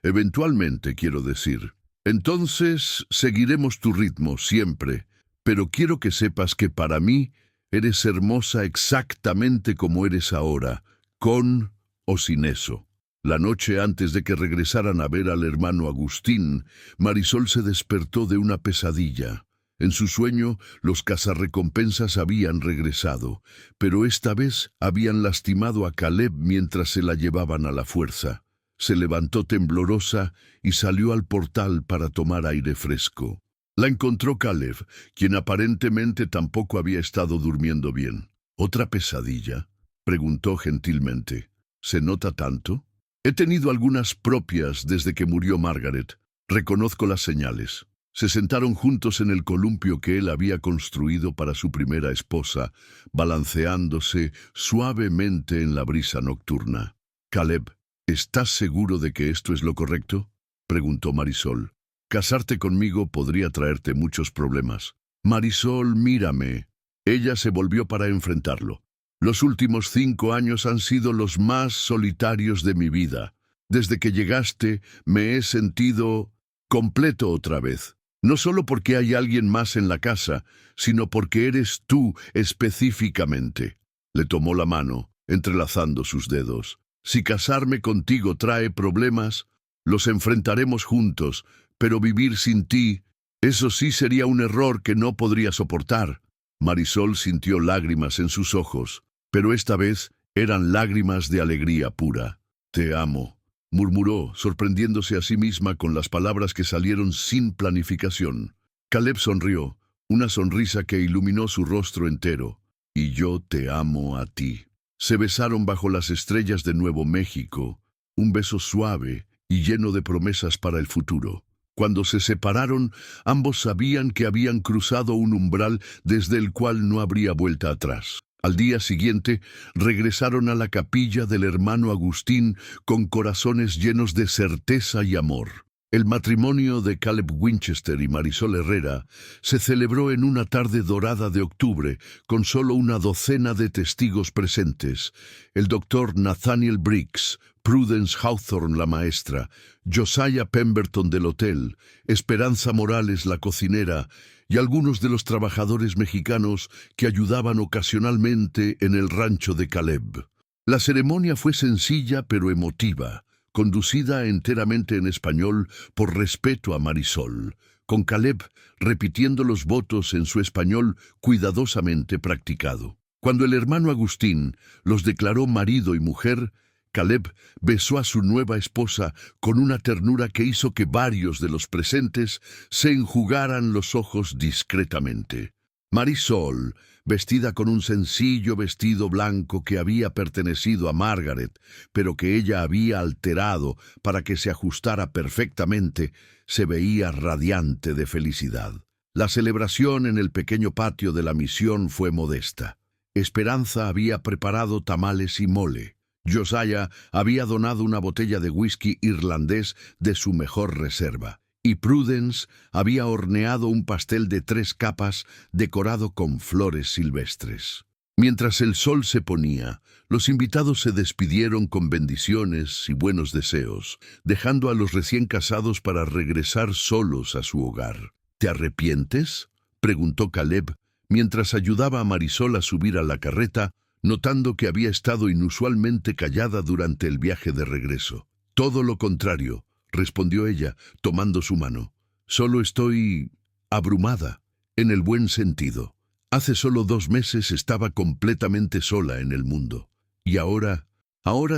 Speaker 1: Eventualmente, quiero decir. Entonces seguiremos tu ritmo siempre, pero quiero que sepas que para mí eres hermosa exactamente como eres ahora, con o sin eso. La noche antes de que regresaran a ver al hermano Agustín, Marisol se despertó de una pesadilla. En su sueño, los cazarrecompensas habían regresado, pero esta vez habían lastimado a Caleb mientras se la llevaban a la fuerza. Se levantó temblorosa y salió al portal para tomar aire fresco. La encontró Caleb, quien aparentemente tampoco había estado durmiendo bien. ¿Otra pesadilla?, preguntó gentilmente. ¿Se nota tanto? He tenido algunas propias desde que murió Margaret. Reconozco las señales. Se sentaron juntos en el columpio que él había construido para su primera esposa, balanceándose suavemente en la brisa nocturna. Caleb, ¿estás seguro de que esto es lo correcto?, preguntó Marisol. Casarte conmigo podría traerte muchos problemas. Marisol, mírame. Ella se volvió para enfrentarlo. Los últimos 5 años han sido los más solitarios de mi vida. Desde que llegaste, me he sentido completo otra vez. No solo porque hay alguien más en la casa, sino porque eres tú específicamente. Le tomó la mano, entrelazando sus dedos. Si casarme contigo trae problemas, los enfrentaremos juntos, pero vivir sin ti, eso sí sería un error que no podría soportar. Marisol sintió lágrimas en sus ojos, pero esta vez eran lágrimas de alegría pura. Te amo, murmuró, sorprendiéndose a sí misma con las palabras que salieron sin planificación. Caleb sonrió, una sonrisa que iluminó su rostro entero. Y yo te amo a ti. Se besaron bajo las estrellas de Nuevo México, un beso suave y lleno de promesas para el futuro. Cuando se separaron, ambos sabían que habían cruzado un umbral desde el cual no habría vuelta atrás. Al día siguiente, regresaron a la capilla del hermano Agustín con corazones llenos de certeza y amor. El matrimonio de Caleb Winchester y Marisol Herrera se celebró en una tarde dorada de octubre, con solo una docena de testigos presentes: el doctor Nathaniel Briggs, Prudence Hawthorne la maestra, Josiah Pemberton del hotel, Esperanza Morales la cocinera y algunos de los trabajadores mexicanos que ayudaban ocasionalmente en el rancho de Caleb. La ceremonia fue sencilla pero emotiva, conducida enteramente en español por respeto a Marisol, con Caleb repitiendo los votos en su español cuidadosamente practicado. Cuando el hermano Agustín los declaró marido y mujer, Caleb besó a su nueva esposa con una ternura que hizo que varios de los presentes se enjugaran los ojos discretamente. Marisol, vestida con un sencillo vestido blanco que había pertenecido a Margaret, pero que ella había alterado para que se ajustara perfectamente, se veía radiante de felicidad. La celebración en el pequeño patio de la misión fue modesta. Esperanza había preparado tamales y mole. Josiah había donado una botella de whisky irlandés de su mejor reserva. Y Prudence había horneado un pastel de 3 capas decorado con flores silvestres. Mientras el sol se ponía, los invitados se despidieron con bendiciones y buenos deseos, dejando a los recién casados para regresar solos a su hogar. ¿Te arrepientes?, preguntó Caleb, mientras ayudaba a Marisol a subir a la carreta, notando que había estado inusualmente callada durante el viaje de regreso. Todo lo contrario, respondió ella, tomando su mano. Solo estoy abrumada, en el buen sentido. Hace solo 2 meses estaba completamente sola en el mundo. Y ahora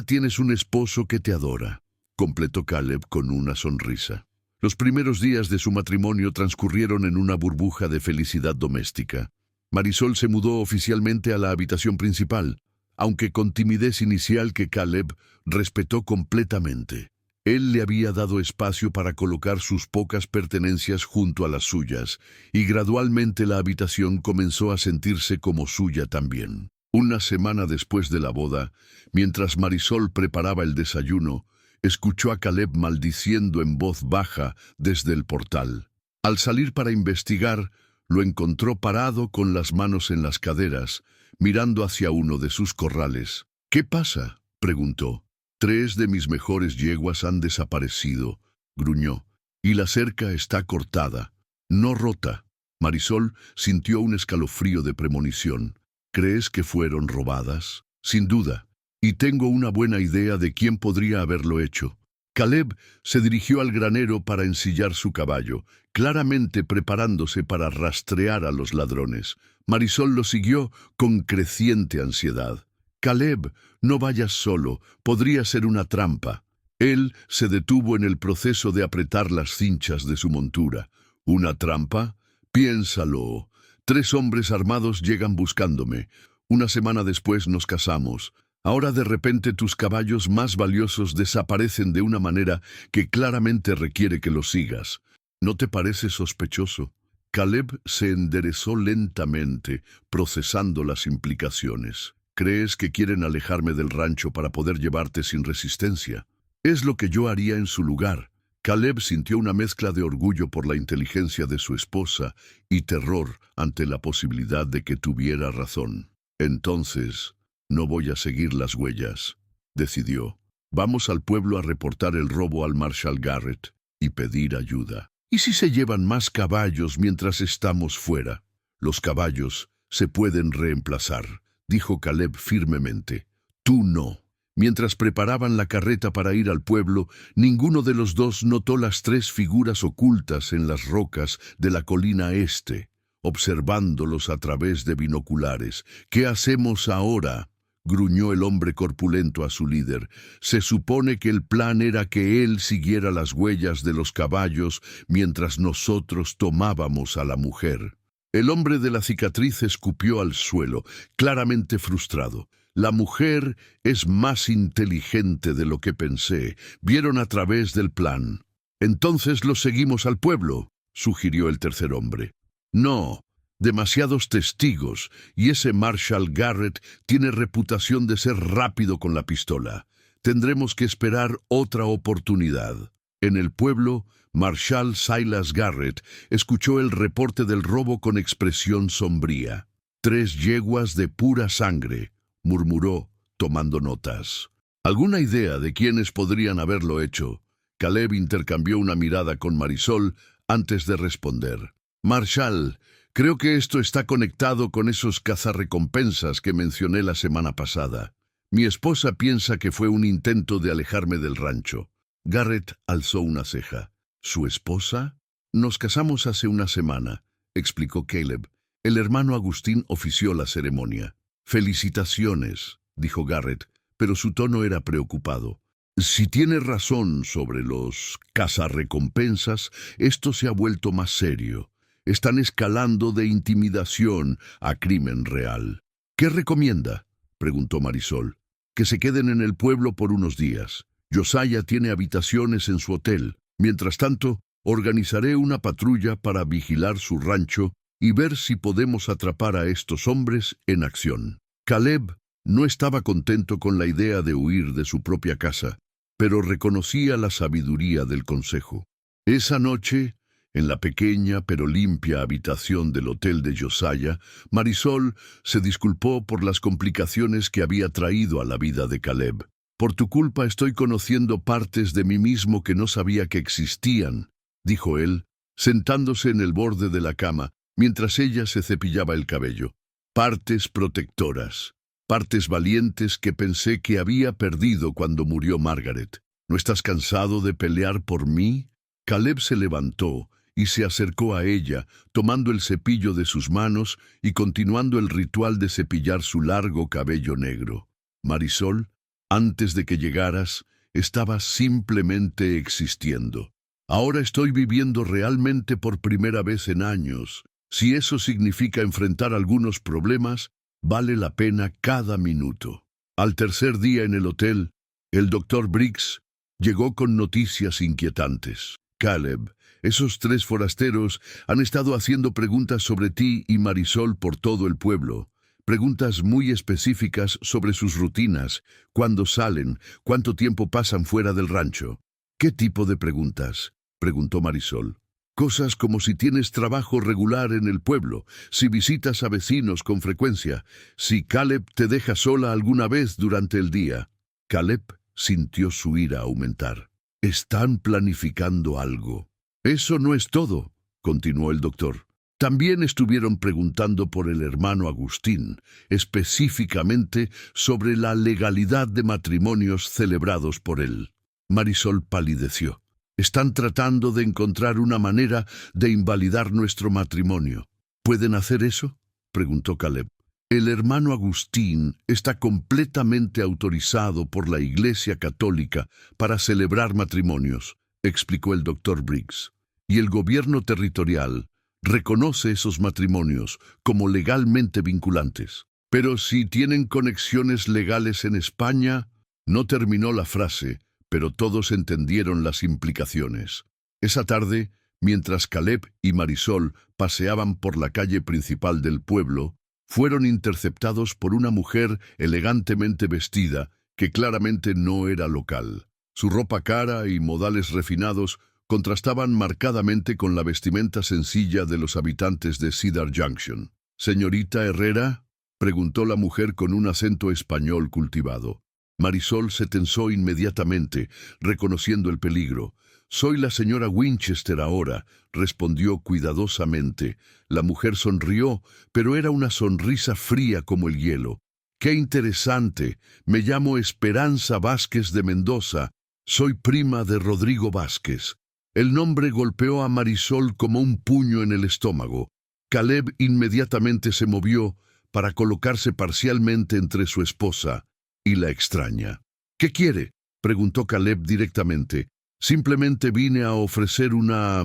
Speaker 1: tienes un esposo que te adora, completó Caleb con una sonrisa. Los primeros días de su matrimonio transcurrieron en una burbuja de felicidad doméstica. Marisol se mudó oficialmente a la habitación principal, aunque con timidez inicial que Caleb respetó completamente. Él le había dado espacio para colocar sus pocas pertenencias junto a las suyas, y gradualmente la habitación comenzó a sentirse como suya también. Una semana después de la boda, mientras Marisol preparaba el desayuno, escuchó a Caleb maldiciendo en voz baja desde el portal. Al salir para investigar, lo encontró parado con las manos en las caderas, mirando hacia uno de sus corrales. «¿Qué pasa?», preguntó. «3 de mis mejores yeguas han desaparecido», gruñó, «y la cerca está cortada, no rota». Marisol sintió un escalofrío de premonición. «¿Crees que fueron robadas?». «Sin duda, y tengo una buena idea de quién podría haberlo hecho». Caleb se dirigió al granero para ensillar su caballo, claramente preparándose para rastrear a los ladrones. Marisol lo siguió con creciente ansiedad. «Caleb, no vayas solo, podría ser una trampa». Él se detuvo en el proceso de apretar las cinchas de su montura. «¿Una trampa? Piénsalo. 3 hombres armados llegan buscándome. Una semana después nos casamos. Ahora de repente tus caballos más valiosos desaparecen de una manera que claramente requiere que los sigas. ¿No te parece sospechoso?». Caleb se enderezó lentamente, procesando las implicaciones. «¿Crees que quieren alejarme del rancho para poder llevarte sin resistencia? Es lo que yo haría en su lugar». Caleb sintió una mezcla de orgullo por la inteligencia de su esposa y terror ante la posibilidad de que tuviera razón. «Entonces, no voy a seguir las huellas», decidió. «Vamos al pueblo a reportar el robo al Marshal Garrett y pedir ayuda». ¿Y si se llevan más caballos mientras estamos fuera? Los caballos se pueden reemplazar, dijo Caleb firmemente. Tú no. Mientras preparaban la carreta para ir al pueblo, ninguno de los dos notó las tres figuras ocultas en las rocas de la colina este, observándolos a través de binoculares. ¿Qué hacemos ahora?, gruñó el hombre corpulento a su líder. Se supone que el plan era que él siguiera las huellas de los caballos mientras nosotros tomábamos a la mujer. El hombre de la cicatriz escupió al suelo, claramente frustrado. La mujer es más inteligente de lo que pensé. Vieron a través del plan. Entonces lo seguimos al pueblo, sugirió el tercer hombre. No, demasiados testigos, y ese Marshall Garrett tiene reputación de ser rápido con la pistola. Tendremos que esperar otra oportunidad. En el pueblo, Marshall Silas Garrett escuchó el reporte del robo con expresión sombría. 3 yeguas de pura sangre, murmuró, tomando notas. ¿Alguna idea de quiénes podrían haberlo hecho? Caleb intercambió una mirada con Marisol antes de responder. Marshall, creo que esto está conectado con esos cazarrecompensas que mencioné la semana pasada. Mi esposa piensa que fue un intento de alejarme del rancho. Garrett alzó una ceja. ¿Su esposa? Nos casamos hace una semana, explicó Caleb. El hermano Agustín ofició la ceremonia. Felicitaciones, dijo Garrett, pero su tono era preocupado. Si tiene razón sobre los cazarrecompensas, esto se ha vuelto más serio. Están escalando de intimidación a crimen real. ¿Qué recomienda?, preguntó Marisol. Que se queden en el pueblo por unos días. Josiah tiene habitaciones en su hotel. Mientras tanto, organizaré una patrulla para vigilar su rancho y ver si podemos atrapar a estos hombres en acción. Caleb no estaba contento con la idea de huir de su propia casa, pero reconocía la sabiduría del consejo. Esa noche, en la pequeña pero limpia habitación del hotel de Josiah, Marisol se disculpó por las complicaciones que había traído a la vida de Caleb. Por tu culpa estoy conociendo partes de mí mismo que no sabía que existían, dijo él, sentándose en el borde de la cama, mientras ella se cepillaba el cabello. Partes protectoras, partes valientes que pensé que había perdido cuando murió Margaret. ¿No estás cansado de pelear por mí? Caleb se levantó y se acercó a ella, tomando el cepillo de sus manos y continuando el ritual de cepillar su largo cabello negro. Marisol, antes de que llegaras, estaba simplemente existiendo. Ahora estoy viviendo realmente por primera vez en años. Si eso significa enfrentar algunos problemas, vale la pena cada minuto. Al tercer día en el hotel, el doctor Briggs llegó con noticias inquietantes. Caleb, esos 3 forasteros han estado haciendo preguntas sobre ti y Marisol por todo el pueblo. Preguntas muy específicas sobre sus rutinas, cuándo salen, cuánto tiempo pasan fuera del rancho. ¿Qué tipo de preguntas?, preguntó Marisol. Cosas como si tienes trabajo regular en el pueblo, si visitas a vecinos con frecuencia, si Caleb te deja sola alguna vez durante el día. Caleb sintió su ira aumentar. Están planificando algo. Eso no es todo, continuó el doctor. También estuvieron preguntando por el hermano Agustín, específicamente sobre la legalidad de matrimonios celebrados por él. Marisol palideció. Están tratando de encontrar una manera de invalidar nuestro matrimonio. ¿Pueden hacer eso?, preguntó Caleb. El hermano Agustín está completamente autorizado por la Iglesia Católica para celebrar matrimonios, explicó el doctor Briggs. Y el gobierno territorial reconoce esos matrimonios como legalmente vinculantes. Pero si tienen conexiones legales en España, no terminó la frase, pero todos entendieron las implicaciones. Esa tarde, mientras Caleb y Marisol paseaban por la calle principal del pueblo, fueron interceptados por una mujer elegantemente vestida que claramente no era local. Su ropa cara y modales refinados contrastaban marcadamente con la vestimenta sencilla de los habitantes de Cedar Junction. «¿Señorita Herrera?», preguntó la mujer con un acento español cultivado. Marisol se tensó inmediatamente, reconociendo el peligro. Soy la señora Winchester ahora, respondió cuidadosamente. La mujer sonrió, pero era una sonrisa fría como el hielo. ¡Qué interesante! Me llamo Esperanza Vázquez de Mendoza. Soy prima de Rodrigo Vázquez. El nombre golpeó a Marisol como un puño en el estómago. Caleb inmediatamente se movió para colocarse parcialmente entre su esposa y la extraña. ¿Qué quiere?, preguntó Caleb directamente. Simplemente vine a ofrecer una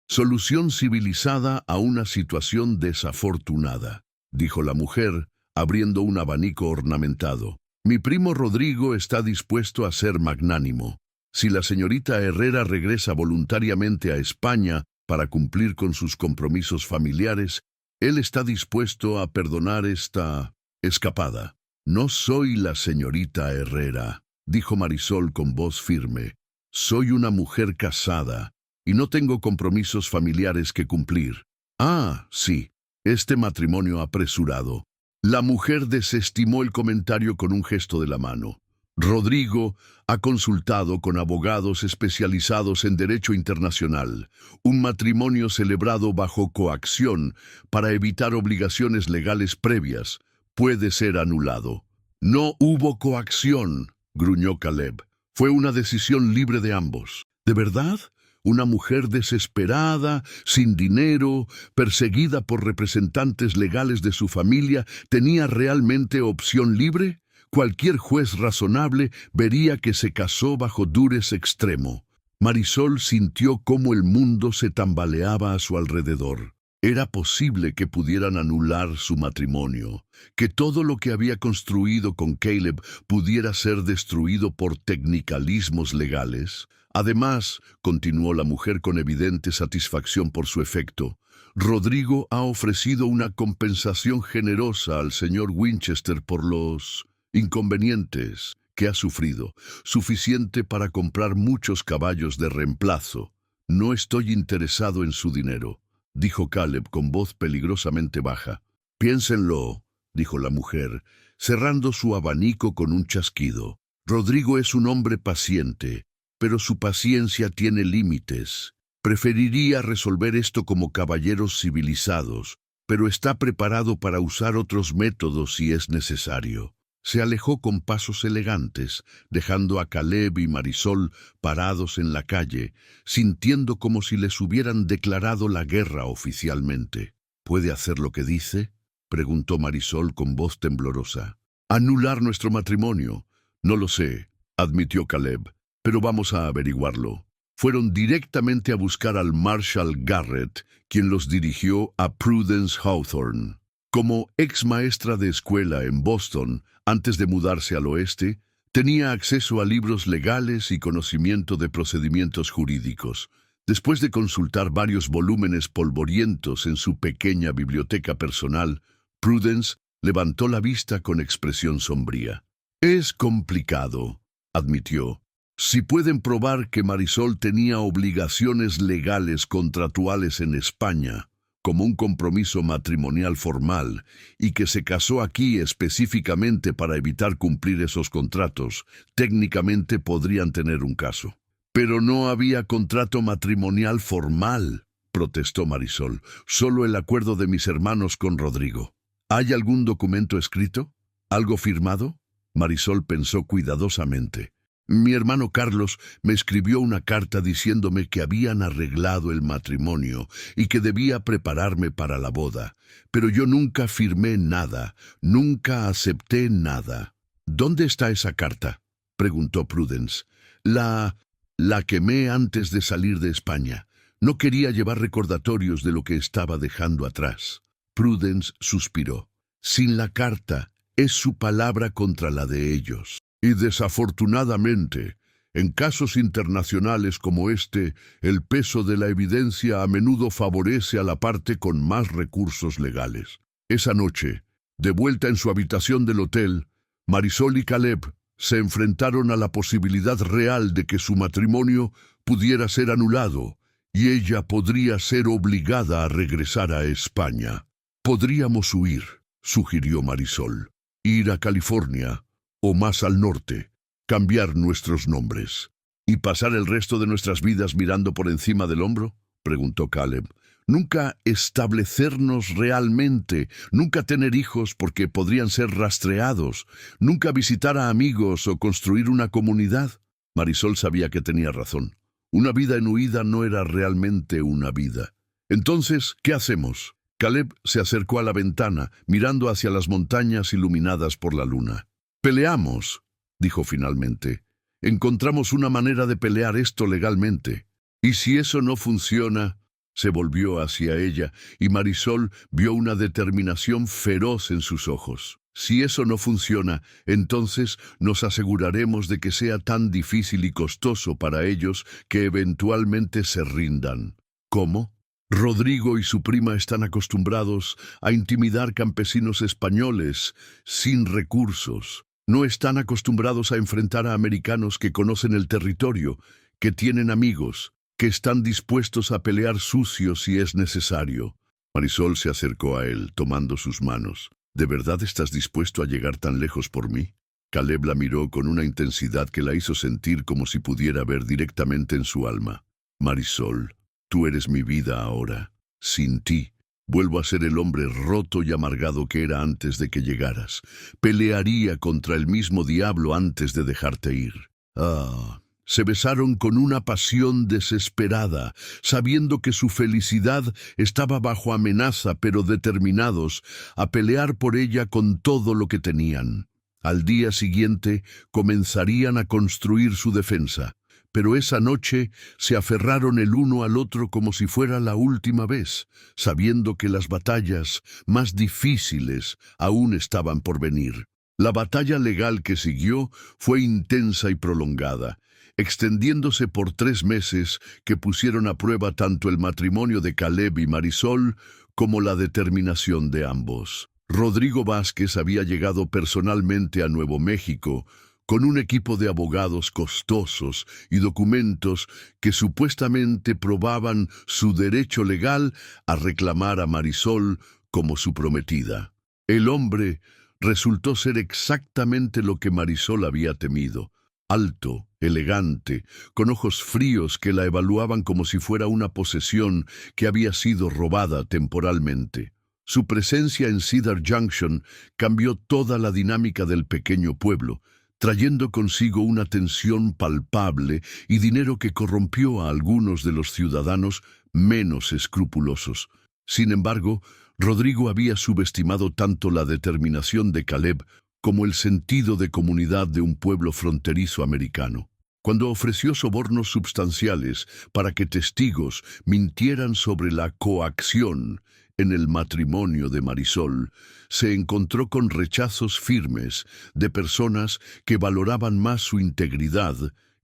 Speaker 1: solución civilizada a una situación desafortunada, dijo la mujer, abriendo un abanico ornamentado. Mi primo Rodrigo está dispuesto a ser magnánimo. Si la señorita Herrera regresa voluntariamente a España para cumplir con sus compromisos familiares, él está dispuesto a perdonar esta escapada. No soy la señorita Herrera, dijo Marisol con voz firme. Soy una mujer casada y no tengo compromisos familiares que cumplir. Ah, sí, este matrimonio apresurado. La mujer desestimó el comentario con un gesto de la mano. Rodrigo ha consultado con abogados especializados en derecho internacional. Un matrimonio celebrado bajo coacción para evitar obligaciones legales previas puede ser anulado. No hubo coacción, gruñó Caleb. Fue una decisión libre de ambos. ¿De verdad? Una mujer desesperada, sin dinero, perseguida por representantes legales de su familia, ¿tenía realmente opción libre? Cualquier juez razonable vería que se casó bajo dureza extremo. Marisol sintió cómo el mundo se tambaleaba a su alrededor. Era posible que pudieran anular su matrimonio, que todo lo que había construido con Caleb pudiera ser destruido por tecnicalismos legales. Además, continuó la mujer con evidente satisfacción por su efecto, Rodrigo ha ofrecido una compensación generosa al señor Winchester por los inconvenientes que ha sufrido, suficiente para comprar muchos caballos de reemplazo. No estoy interesado en su dinero, dijo Caleb con voz peligrosamente baja. Piénsenlo, dijo la mujer, cerrando su abanico con un chasquido. Rodrigo es un hombre paciente, pero su paciencia tiene límites. Preferiría resolver esto como caballeros civilizados, pero está preparado para usar otros métodos si es necesario. Se alejó con pasos elegantes, dejando a Caleb y Marisol parados en la calle, sintiendo como si les hubieran declarado la guerra oficialmente. ¿Puede hacer lo que dice?, preguntó Marisol con voz temblorosa. ¿Anular nuestro matrimonio? No lo sé, admitió Caleb, pero vamos a averiguarlo. Fueron directamente a buscar al Marshal Garrett, quien los dirigió a Prudence Hawthorne. Como ex maestra de escuela en Boston, antes de mudarse al oeste, tenía acceso a libros legales y conocimiento de procedimientos jurídicos. Después de consultar varios volúmenes polvorientos en su pequeña biblioteca personal, Prudence levantó la vista con expresión sombría. Es complicado, admitió. Si pueden probar que Marisol tenía obligaciones legales contractuales en España, como un compromiso matrimonial formal, y que se casó aquí específicamente para evitar cumplir esos contratos, técnicamente podrían tener un caso. Pero no había contrato matrimonial formal, protestó Marisol, solo el acuerdo de mis hermanos con Rodrigo. ¿Hay algún documento escrito? ¿Algo firmado? Marisol pensó cuidadosamente. Mi hermano Carlos me escribió una carta diciéndome que habían arreglado el matrimonio y que debía prepararme para la boda, pero yo nunca firmé nada, nunca acepté nada. ¿Dónde está esa carta?, preguntó Prudence. La quemé antes de salir de España. No quería llevar recordatorios de lo que estaba dejando atrás. Prudence suspiró. Sin la carta, es su palabra contra la de ellos. Y desafortunadamente, en casos internacionales como este, el peso de la evidencia a menudo favorece a la parte con más recursos legales. Esa noche, de vuelta en su habitación del hotel, Marisol y Caleb se enfrentaron a la posibilidad real de que su matrimonio pudiera ser anulado y ella podría ser obligada a regresar a España. Podríamos huir, sugirió Marisol, ir a California o más al norte, cambiar nuestros nombres. ¿Y pasar el resto de nuestras vidas mirando por encima del hombro?, preguntó Caleb. Nunca establecernos realmente, nunca tener hijos porque podrían ser rastreados, nunca visitar a amigos o construir una comunidad. Marisol sabía que tenía razón. Una vida en huida no era realmente una vida. Entonces, ¿qué hacemos? Caleb se acercó a la ventana, mirando hacia las montañas iluminadas por la luna. «Peleamos», dijo finalmente. «Encontramos una manera de pelear esto legalmente. Y si eso no funciona...» Se volvió hacia ella y Marisol vio una determinación feroz en sus ojos. «Si eso no funciona, entonces nos aseguraremos de que sea tan difícil y costoso para ellos que eventualmente se rindan». «¿Cómo?» «Rodrigo y su prima están acostumbrados a intimidar campesinos españoles sin recursos. No están acostumbrados a enfrentar a americanos que conocen el territorio, que tienen amigos, que están dispuestos a pelear sucios si es necesario». Marisol se acercó a él, tomando sus manos. «¿De verdad estás dispuesto a llegar tan lejos por mí?» Caleb la miró con una intensidad que la hizo sentir como si pudiera ver directamente en su alma. «Marisol, tú eres mi vida ahora. Sin ti, vuelvo a ser el hombre roto y amargado que era antes de que llegaras. Pelearía contra el mismo diablo antes de dejarte ir». Se besaron con una pasión desesperada, sabiendo que su felicidad estaba bajo amenaza, pero determinados a pelear por ella con todo lo que tenían. Al día siguiente comenzarían a construir su defensa, pero esa noche se aferraron el uno al otro como si fuera la última vez, sabiendo que las batallas más difíciles aún estaban por venir. La batalla legal que siguió fue intensa y prolongada, extendiéndose por 3 meses que pusieron a prueba tanto el matrimonio de Caleb y Marisol como la determinación de ambos. Rodrigo Vázquez había llegado personalmente a Nuevo México con un equipo de abogados costosos y documentos que supuestamente probaban su derecho legal a reclamar a Marisol como su prometida. El hombre resultó ser exactamente lo que Marisol había temido: alto, elegante, con ojos fríos que la evaluaban como si fuera una posesión que había sido robada temporalmente. Su presencia en Cedar Junction cambió toda la dinámica del pequeño pueblo, trayendo consigo una tensión palpable y dinero que corrompió a algunos de los ciudadanos menos escrupulosos. Sin embargo, Rodrigo había subestimado tanto la determinación de Caleb como el sentido de comunidad de un pueblo fronterizo americano. Cuando ofreció sobornos substanciales para que testigos mintieran sobre la coacción en el matrimonio de Marisol, se encontró con rechazos firmes de personas que valoraban más su integridad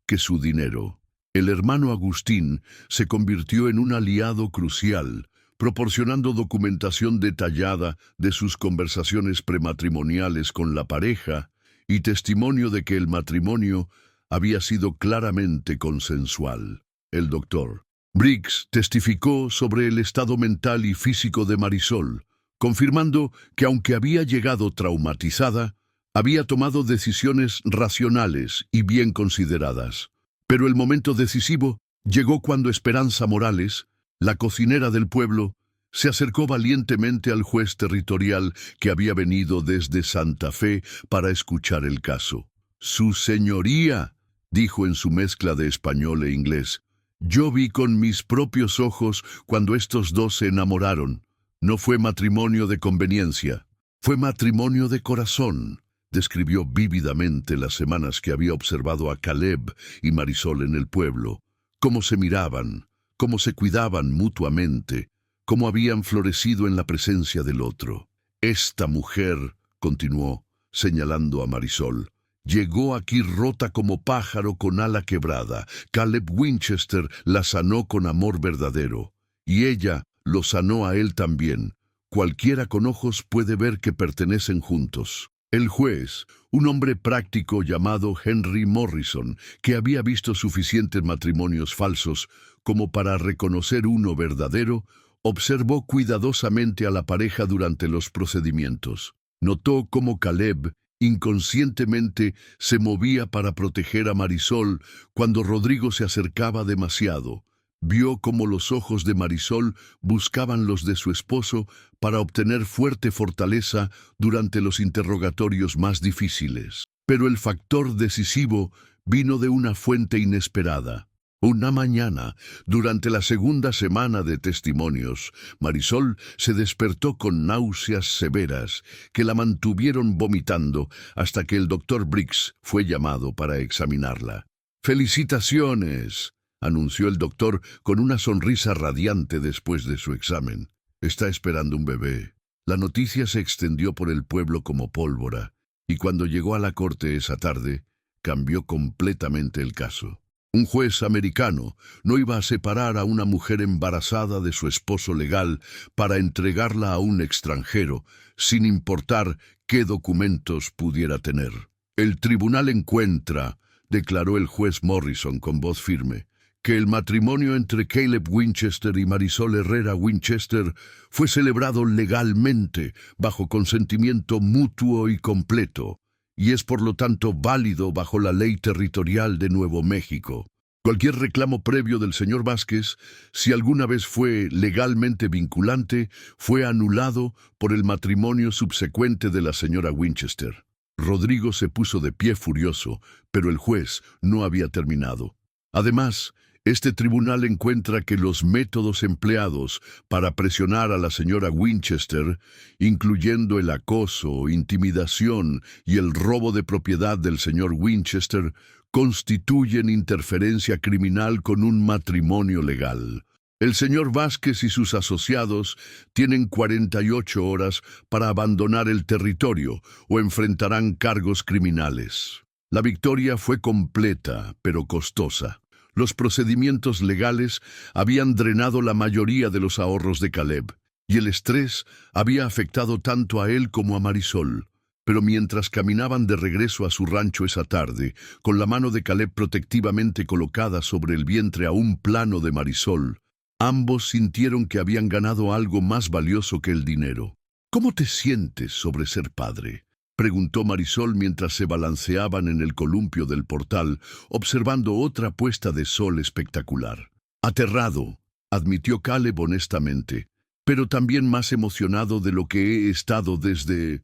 Speaker 1: que su dinero. El hermano Agustín se convirtió en un aliado crucial, proporcionando documentación detallada de sus conversaciones prematrimoniales con la pareja y testimonio de que el matrimonio había sido claramente consensual. El doctor Briggs testificó sobre el estado mental y físico de Marisol, confirmando que aunque había llegado traumatizada, había tomado decisiones racionales y bien consideradas. Pero el momento decisivo llegó cuando Esperanza Morales, la cocinera del pueblo, se acercó valientemente al juez territorial que había venido desde Santa Fe para escuchar el caso. «Su señoría», dijo en su mezcla de español e inglés, «yo vi con mis propios ojos cuando estos dos se enamoraron. No fue matrimonio de conveniencia, fue matrimonio de corazón». Describió vívidamente las semanas que había observado a Caleb y Marisol en el pueblo, cómo se miraban, cómo se cuidaban mutuamente, cómo habían florecido en la presencia del otro. «Esta mujer», continuó, señalando a Marisol, «llegó aquí rota como pájaro con ala quebrada. Caleb Winchester la sanó con amor verdadero, y ella lo sanó a él también. Cualquiera con ojos puede ver que pertenecen juntos». El juez, un hombre práctico llamado Henry Morrison, que había visto suficientes matrimonios falsos como para reconocer uno verdadero, observó cuidadosamente a la pareja durante los procedimientos. Notó cómo Caleb Inconscientemente se movía para proteger a Marisol cuando Rodrigo se acercaba demasiado. Vio cómo los ojos de Marisol buscaban los de su esposo para obtener fuerte fortaleza durante los interrogatorios más difíciles. Pero el factor decisivo vino de una fuente inesperada. Una mañana, durante la segunda semana de testimonios, Marisol se despertó con náuseas severas que la mantuvieron vomitando hasta que el doctor Briggs fue llamado para examinarla. «¡Felicitaciones!», anunció el doctor con una sonrisa radiante después de su examen. «Está esperando un bebé». La noticia se extendió por el pueblo como pólvora, y cuando llegó a la corte esa tarde, cambió completamente el caso. Un juez americano no iba a separar a una mujer embarazada de su esposo legal para entregarla a un extranjero, sin importar qué documentos pudiera tener. «El tribunal encuentra», declaró el juez Morrison con voz firme, «que el matrimonio entre Caleb Winchester y Marisol Herrera Winchester fue celebrado legalmente, bajo consentimiento mutuo y completo, y es por lo tanto válido bajo la ley territorial de Nuevo México. Cualquier reclamo previo del señor Vázquez, si alguna vez fue legalmente vinculante, fue anulado por el matrimonio subsecuente de la señora Winchester». Rodrigo se puso de pie furioso, pero el juez no había terminado. «Además, este tribunal encuentra que los métodos empleados para presionar a la señora Winchester, incluyendo el acoso, intimidación y el robo de propiedad del señor Winchester, constituyen interferencia criminal con un matrimonio legal. El señor Vázquez y sus asociados tienen 48 horas para abandonar el territorio o enfrentarán cargos criminales». La victoria fue completa, pero costosa. Los procedimientos legales habían drenado la mayoría de los ahorros de Caleb, y el estrés había afectado tanto a él como a Marisol. Pero mientras caminaban de regreso a su rancho esa tarde, con la mano de Caleb protectivamente colocada sobre el vientre aún plano de Marisol, ambos sintieron que habían ganado algo más valioso que el dinero. «¿Cómo te sientes sobre ser padre?», preguntó Marisol mientras se balanceaban en el columpio del portal, observando otra puesta de sol espectacular. «Aterrado», admitió Caleb honestamente, «pero también más emocionado de lo que he estado desde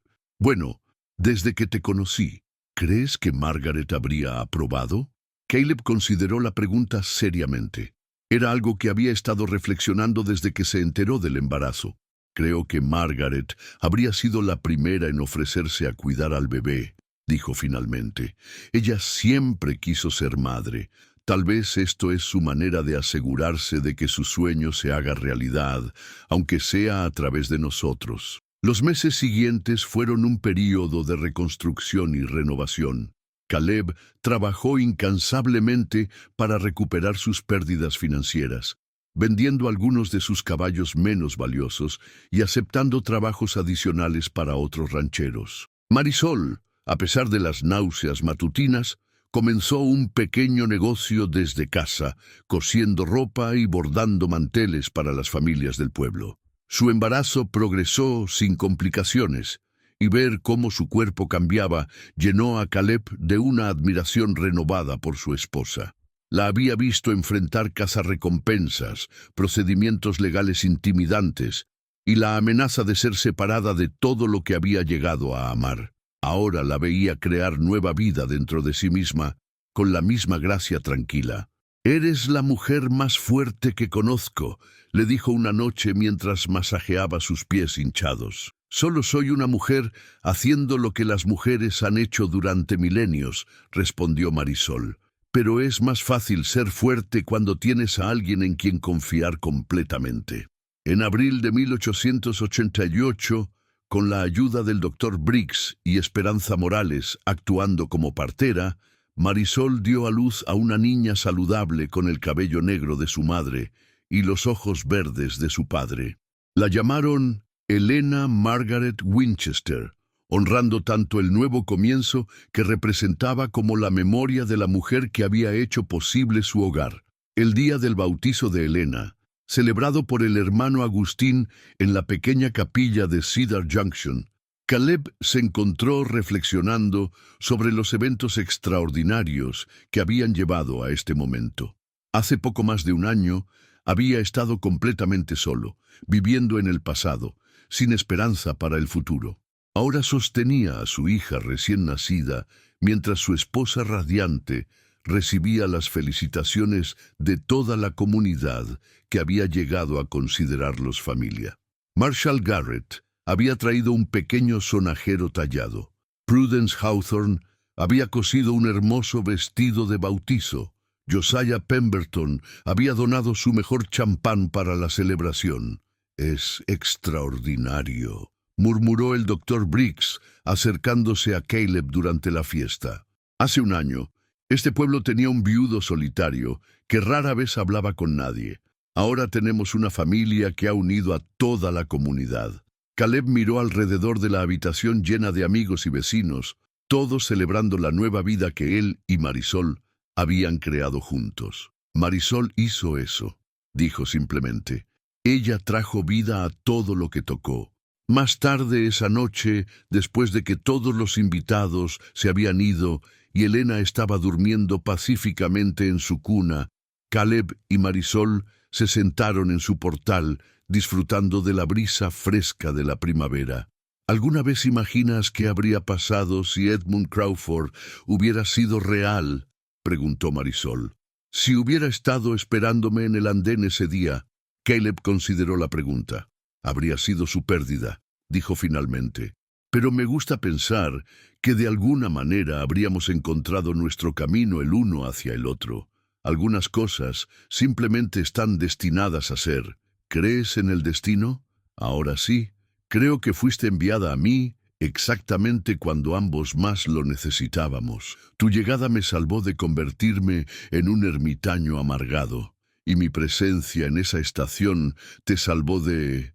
Speaker 1: que te conocí». «¿Crees que Margaret habría aprobado?». Caleb consideró la pregunta seriamente. Era algo que había estado reflexionando desde que se enteró del embarazo. «Creo que Margaret habría sido la primera en ofrecerse a cuidar al bebé», dijo finalmente. «Ella siempre quiso ser madre. Tal vez esto es su manera de asegurarse de que su sueño se haga realidad, aunque sea a través de nosotros». Los meses siguientes fueron un período de reconstrucción y renovación. Caleb trabajó incansablemente para recuperar sus pérdidas financieras, vendiendo algunos de sus caballos menos valiosos y aceptando trabajos adicionales para otros rancheros. Marisol, a pesar de las náuseas matutinas, comenzó un pequeño negocio desde casa, cosiendo ropa y bordando manteles para las familias del pueblo. Su embarazo progresó sin complicaciones, y ver cómo su cuerpo cambiaba llenó a Caleb de una admiración renovada por su esposa. La había visto enfrentar cazarrecompensas, procedimientos legales intimidantes y la amenaza de ser separada de todo lo que había llegado a amar. Ahora la veía crear nueva vida dentro de sí misma, con la misma gracia tranquila. «Eres la mujer más fuerte que conozco», le dijo una noche mientras masajeaba sus pies hinchados. «Solo soy una mujer haciendo lo que las mujeres han hecho durante milenios», respondió Marisol. «Pero es más fácil ser fuerte cuando tienes a alguien en quien confiar completamente». En abril de 1888, con la ayuda del doctor Briggs y Esperanza Morales actuando como partera, Marisol dio a luz a una niña saludable con el cabello negro de su madre y los ojos verdes de su padre. La llamaron Helena Margaret Winchester, honrando tanto el nuevo comienzo que representaba como la memoria de la mujer que había hecho posible su hogar. El día del bautizo de Helena, celebrado por el hermano Agustín en la pequeña capilla de Cedar Junction, Caleb se encontró reflexionando sobre los eventos extraordinarios que habían llevado a este momento. Hace poco más de un año, había estado completamente solo, viviendo en el pasado, sin esperanza para el futuro. Ahora sostenía a su hija recién nacida, mientras su esposa radiante recibía las felicitaciones de toda la comunidad que había llegado a considerarlos familia. Marshall Garrett había traído un pequeño sonajero tallado. Prudence Hawthorne había cosido un hermoso vestido de bautizo. Josiah Pemberton había donado su mejor champán para la celebración. «Es extraordinario», murmuró el doctor Briggs, acercándose a Caleb durante la fiesta. Hace un año, este pueblo tenía un viudo solitario que rara vez hablaba con nadie. Ahora tenemos una familia que ha unido a toda la comunidad. Caleb miró alrededor de la habitación llena de amigos y vecinos, todos celebrando la nueva vida que él y Marisol habían creado juntos. Marisol hizo eso, dijo simplemente. Ella trajo vida a todo lo que tocó. Más tarde esa noche, después de que todos los invitados se habían ido y Elena estaba durmiendo pacíficamente en su cuna, Caleb y Marisol se sentaron en su portal, disfrutando de la brisa fresca de la primavera. ¿Alguna vez imaginas qué habría pasado si Edmund Crawford hubiera sido real?, preguntó Marisol. Si hubiera estado esperándome en el andén ese día. Caleb consideró la pregunta. Habría sido su pérdida, dijo finalmente. Pero me gusta pensar que de alguna manera habríamos encontrado nuestro camino el uno hacia el otro. Algunas cosas simplemente están destinadas a ser. ¿Crees en el destino? Ahora sí. Creo que fuiste enviada a mí exactamente cuando ambos más lo necesitábamos. Tu llegada me salvó de convertirme en un ermitaño amargado, y mi presencia en esa estación te salvó de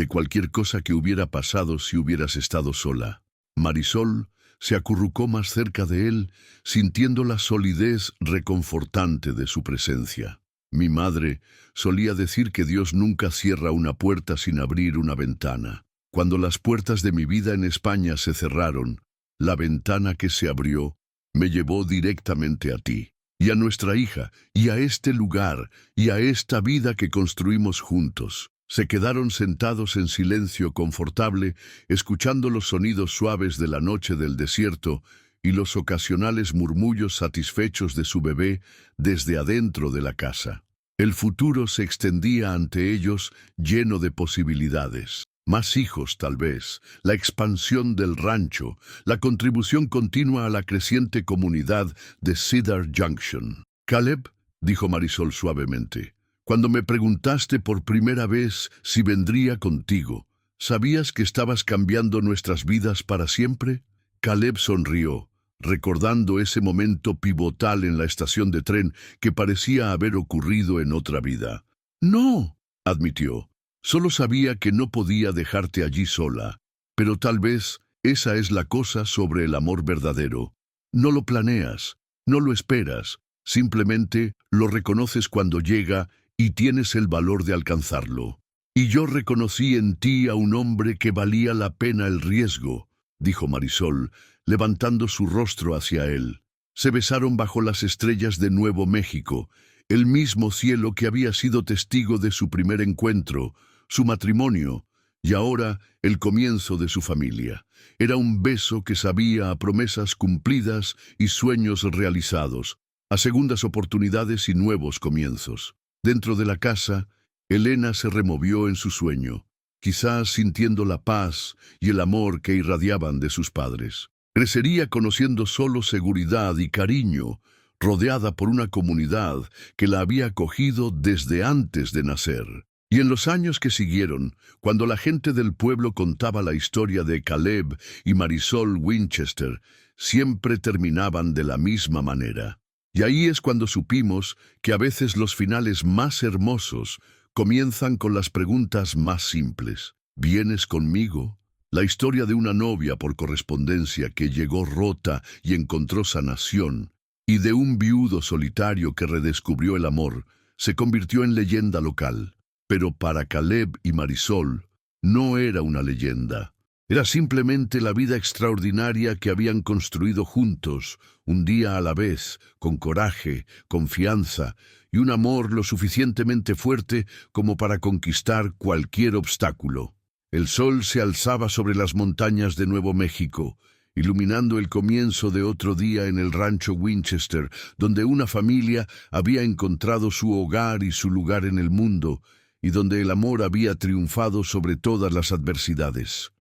Speaker 1: cualquier cosa que hubiera pasado si hubieras estado sola. Marisol se acurrucó más cerca de él, sintiendo la solidez reconfortante de su presencia. Mi madre solía decir que Dios nunca cierra una puerta sin abrir una ventana. Cuando las puertas de mi vida en España se cerraron, la ventana que se abrió me llevó directamente a ti, y a nuestra hija, y a este lugar, y a esta vida que construimos juntos. Se quedaron sentados en silencio confortable, escuchando los sonidos suaves de la noche del desierto y los ocasionales murmullos satisfechos de su bebé desde adentro de la casa. El futuro se extendía ante ellos lleno de posibilidades. Más hijos, tal vez, la expansión del rancho, la contribución continua a la creciente comunidad de Cedar Junction. «Caleb», dijo Marisol suavemente, «cuando me preguntaste por primera vez si vendría contigo, ¿sabías que estabas cambiando nuestras vidas para siempre?» Caleb sonrió, recordando ese momento pivotal en la estación de tren que parecía haber ocurrido en otra vida. «No», admitió, «solo sabía que no podía dejarte allí sola, pero tal vez esa es la cosa sobre el amor verdadero. No lo planeas, no lo esperas, simplemente lo reconoces cuando llega y tienes el valor de alcanzarlo. Y yo reconocí en ti a un hombre que valía la pena el riesgo», dijo Marisol, levantando su rostro hacia él. Se besaron bajo las estrellas de Nuevo México, el mismo cielo que había sido testigo de su primer encuentro, su matrimonio, y ahora el comienzo de su familia. Era un beso que sabía a promesas cumplidas y sueños realizados, a segundas oportunidades y nuevos comienzos. Dentro de la casa, Elena se removió en su sueño, quizás sintiendo la paz y el amor que irradiaban de sus padres. Crecería conociendo solo seguridad y cariño, rodeada por una comunidad que la había acogido desde antes de nacer. Y en los años que siguieron, cuando la gente del pueblo contaba la historia de Caleb y Marisol Winchester, siempre terminaban de la misma manera. Y ahí es cuando supimos que a veces los finales más hermosos comienzan con las preguntas más simples. ¿Vienes conmigo? La historia de una novia por correspondencia que llegó rota y encontró sanación, y de un viudo solitario que redescubrió el amor, se convirtió en leyenda local. Pero para Caleb y Marisol no era una leyenda, Era simplemente la vida extraordinaria que habían construido juntos, un día a la vez, con coraje, confianza y un amor lo suficientemente fuerte como para conquistar cualquier obstáculo. El sol se alzaba sobre las montañas de Nuevo México, iluminando el comienzo de otro día en el rancho Winchester, donde una familia había encontrado su hogar y su lugar en el mundo, y donde el amor había triunfado sobre todas las adversidades.